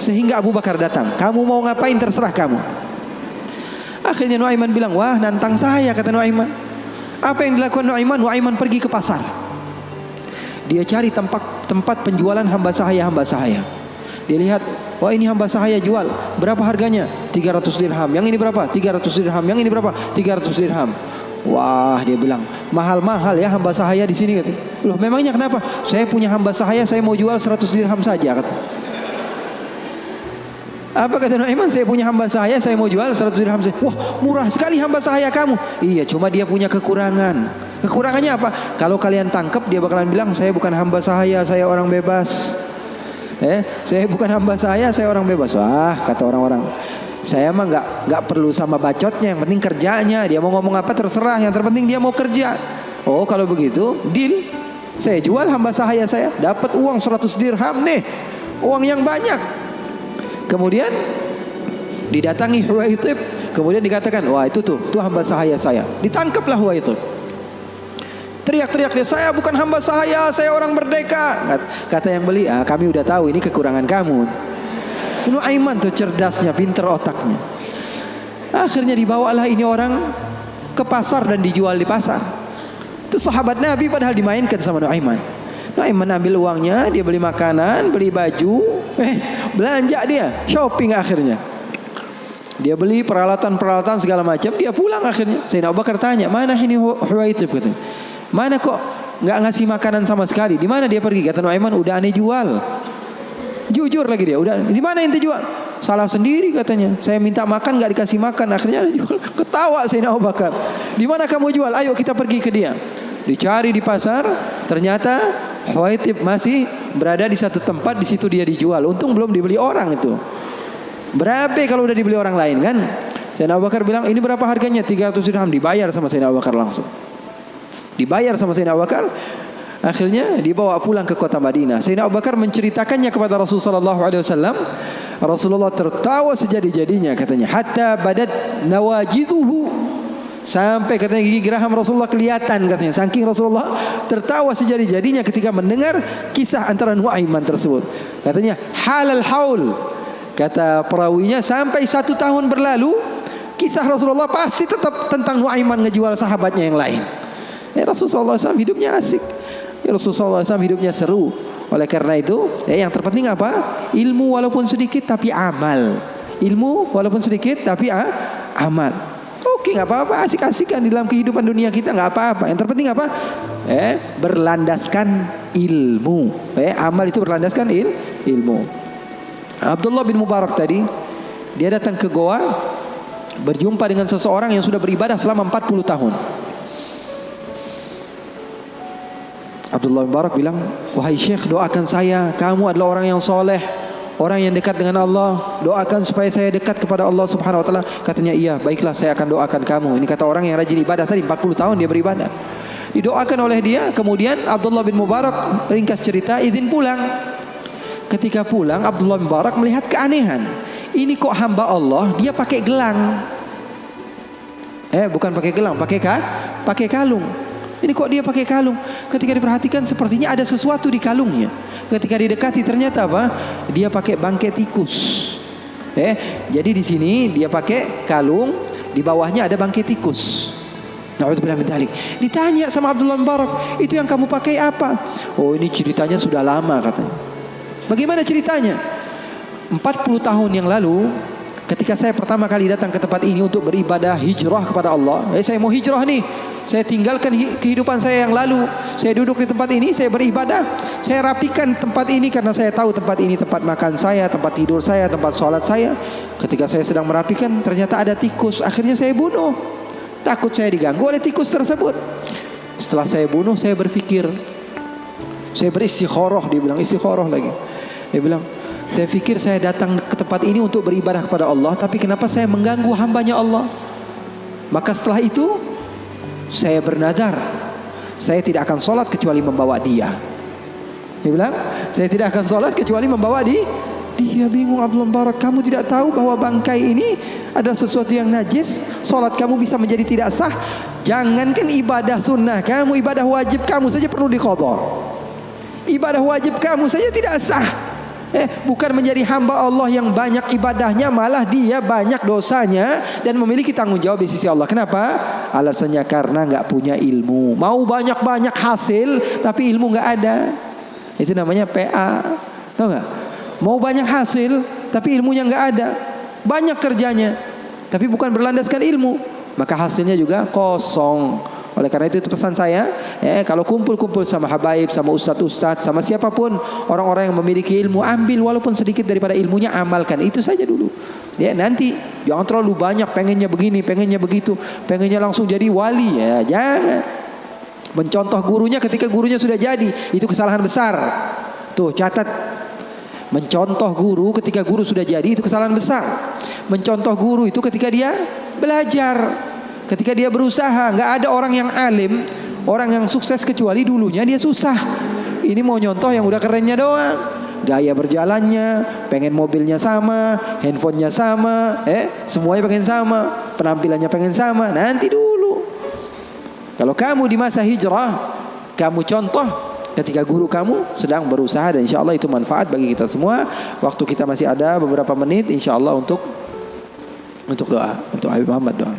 sehingga Abu Bakar datang. Kamu mau ngapain terserah kamu. Akhirnya Nuaiman bilang, wah nantang saya, kata Nuaiman. Apa yang dilakukan Nuaiman? Nuaiman pergi ke pasar. Dia cari tempat penjualan hamba sahaya. Dia lihat, wah ini hamba sahaya jual. Berapa harganya? 300 dirham. Yang ini berapa? 300 dirham. Yang ini berapa? 300 dirham. Wah, dia bilang, mahal-mahal ya hamba sahaya di sini, kata. Loh, memangnya kenapa? Saya punya hamba sahaya, saya mau jual 100 dirham saja, kata. Apa kata Nuaiman? Saya punya hamba sahaya, saya mau jual 100 dirham saja. Wah, murah sekali hamba sahaya kamu. Iya, cuma dia punya kekurangan. Kekurangannya apa? Kalau kalian tangkap, dia bakalan bilang, saya bukan hamba sahaya, saya orang bebas. Saya bukan hamba saya orang bebas. Wah, kata orang-orang, saya mah nggak perlu sama bacotnya, yang penting kerjanya. Dia mau ngomong apa terserah, yang terpenting dia mau kerja. Oh, kalau begitu, deal. Saya jual hamba sahaya saya, dapat uang 100 dirham nih, uang yang banyak. Kemudian didatangi Huwaitib, kemudian dikatakan, wah itu tuh hamba sahaya saya. Ditangkaplah Huwaitib. Teriak-teriak dia, saya bukan hamba sahaya, saya orang merdeka. Kata yang beli, kami udah tahu ini kekurangan kamu. Nuaiman tuh cerdasnya, pinter otaknya. Akhirnya dibawalah ini orang ke pasar dan dijual di pasar. Itu sahabat Nabi padahal dimainkan sama Nuaiman. Nuaiman ambil uangnya, dia beli makanan, beli baju, belanja dia, shopping akhirnya. Dia beli peralatan segala macam, dia pulang akhirnya. Sayyidina Abu Bakar tanya, mana ini Huwaitib, katanya. Mana kok nggak ngasih makanan sama sekali? Di mana dia pergi? Kata Nuaiman, udah aneh jual. Jujur lagi dia, udah. Di mana ente jual? Salah sendiri katanya. Saya minta makan nggak dikasih makan, akhirnya aneh jual. Ketawa Sayyidina Abu Bakar. Di mana kamu jual? Ayo kita pergi ke dia. Dicari di pasar, ternyata Huwaitib masih berada di satu tempat, di situ dia dijual. Untung belum dibeli orang itu. Berapa kalau udah dibeli orang lain kan? Sayyidina Abu Bakar bilang, ini berapa harganya? 300 dirham. Dibayar sama Sayyidina Abu Bakar langsung. Dibayar sama Sayyidina Abu Bakar. Akhirnya dibawa pulang ke kota Madinah. Sayyidina Abu Bakar menceritakannya kepada Rasulullah SAW. Rasulullah tertawa sejadi-jadinya, katanya, hatta badat nawajiduhu. Sampai katanya gigi geraham Rasulullah kelihatan, katanya. Saking Rasulullah tertawa sejadi-jadinya ketika mendengar kisah antara Nuaiman tersebut. Katanya halal haul. Kata perawinya, sampai 1 tahun berlalu, kisah Rasulullah pasti tetap tentang Nuaiman ngejual sahabatnya yang lain. Rasulullah SAW hidupnya asik. Rasulullah SAW hidupnya seru. Oleh karena itu, yang terpenting apa? Ilmu walaupun sedikit tapi amal. Ilmu walaupun sedikit tapi amal. Oke, nggak apa-apa, asik-asikan di dalam kehidupan dunia kita, nggak apa-apa. Yang terpenting apa? Berlandaskan ilmu. Amal itu berlandaskan ilmu. Abdullah bin Mubarak tadi, dia datang ke goa, berjumpa dengan seseorang yang sudah beribadah selama 40 tahun. Abdullah bin Mubarak bilang, wahai Syekh, doakan saya, kamu adalah orang yang soleh, orang yang dekat dengan Allah, doakan supaya saya dekat kepada Allah Subhanahu wa taala. Katanya, iya, baiklah, saya akan doakan kamu. Ini kata orang yang rajin ibadah tadi, 40 tahun dia beribadah. Didoakan oleh dia. Kemudian Abdullah bin Mubarak, ringkas cerita, izin pulang. Ketika pulang, Abdullah bin Mubarak melihat keanehan. Ini kok hamba Allah dia pakai gelang. Bukan pakai gelang, pakai kalung. Ini kok dia pakai kalung? Ketika diperhatikan sepertinya ada sesuatu di kalungnya. Ketika didekati ternyata apa? Dia pakai bangkai tikus. Jadi di sini dia pakai kalung, di bawahnya ada bangkai tikus. Na'udzubillah min dzalik. Ditanya sama Abdullah bin Mubarak, itu yang kamu pakai apa? Oh, ini ceritanya sudah lama katanya. Bagaimana ceritanya? 40 tahun yang lalu, ketika saya pertama kali datang ke tempat ini untuk beribadah hijrah kepada Allah, saya mau hijrah nih. Saya tinggalkan kehidupan saya yang lalu. Saya duduk di tempat ini, saya beribadah. Saya rapikan tempat ini karena saya tahu tempat ini tempat makan saya, tempat tidur saya, tempat sholat saya. Ketika saya sedang merapikan, ternyata ada tikus. Akhirnya saya bunuh. Takut saya diganggu oleh tikus tersebut. Setelah saya bunuh, saya berpikir, saya beristikharah. Dia bilang istikharah lagi. Dia bilang, saya pikir saya datang ke tempat ini untuk beribadah kepada Allah, tapi kenapa saya mengganggu hambanya Allah? Maka setelah itu saya bernadar, saya tidak akan sholat kecuali membawa dia. Dia bilang, saya tidak akan sholat kecuali membawa dia. Bingung Abdullah bin Mubarak, kamu tidak tahu bahwa bangkai ini adalah sesuatu yang najis, sholat kamu bisa menjadi tidak sah. Jangankan ibadah sunnah kamu, ibadah wajib kamu saja perlu diqadha. Ibadah wajib kamu saja tidak sah. Bukan menjadi hamba Allah yang banyak ibadahnya, malah dia banyak dosanya dan memiliki tanggung jawab di sisi Allah. Kenapa? Alasannya karena nggak punya ilmu. Mau banyak-banyak hasil tapi ilmu nggak ada. Itu namanya PA. Tahu nggak? Mau banyak hasil tapi ilmunya nggak ada. Banyak kerjanya tapi bukan berlandaskan ilmu, maka hasilnya juga kosong. Oleh karena itu pesan saya, kalau kumpul-kumpul sama habaib, sama ustadz-ustadz, sama siapapun orang-orang yang memiliki ilmu, ambil walaupun sedikit daripada ilmunya, amalkan itu saja dulu. Nanti jangan terlalu banyak, pengennya begini, pengennya begitu, pengennya langsung jadi wali, jangan. Mencontoh gurunya ketika gurunya sudah jadi, itu kesalahan besar. Tuh catat. Mencontoh guru ketika guru sudah jadi, itu kesalahan besar. Mencontoh guru itu ketika dia belajar, ketika dia berusaha. Nggak ada orang yang alim, orang yang sukses kecuali dulunya dia susah. Ini mau nyontoh yang udah kerennya doang. Gaya berjalannya, pengen mobilnya sama, handphonenya sama, semuanya pengen sama, penampilannya pengen sama. Nanti dulu. Kalau kamu di masa hijrah, kamu contoh ketika guru kamu sedang berusaha, dan insya Allah itu manfaat bagi kita semua. Waktu kita masih ada beberapa menit, insya Allah untuk doa, untuk Habib Muhammad doa.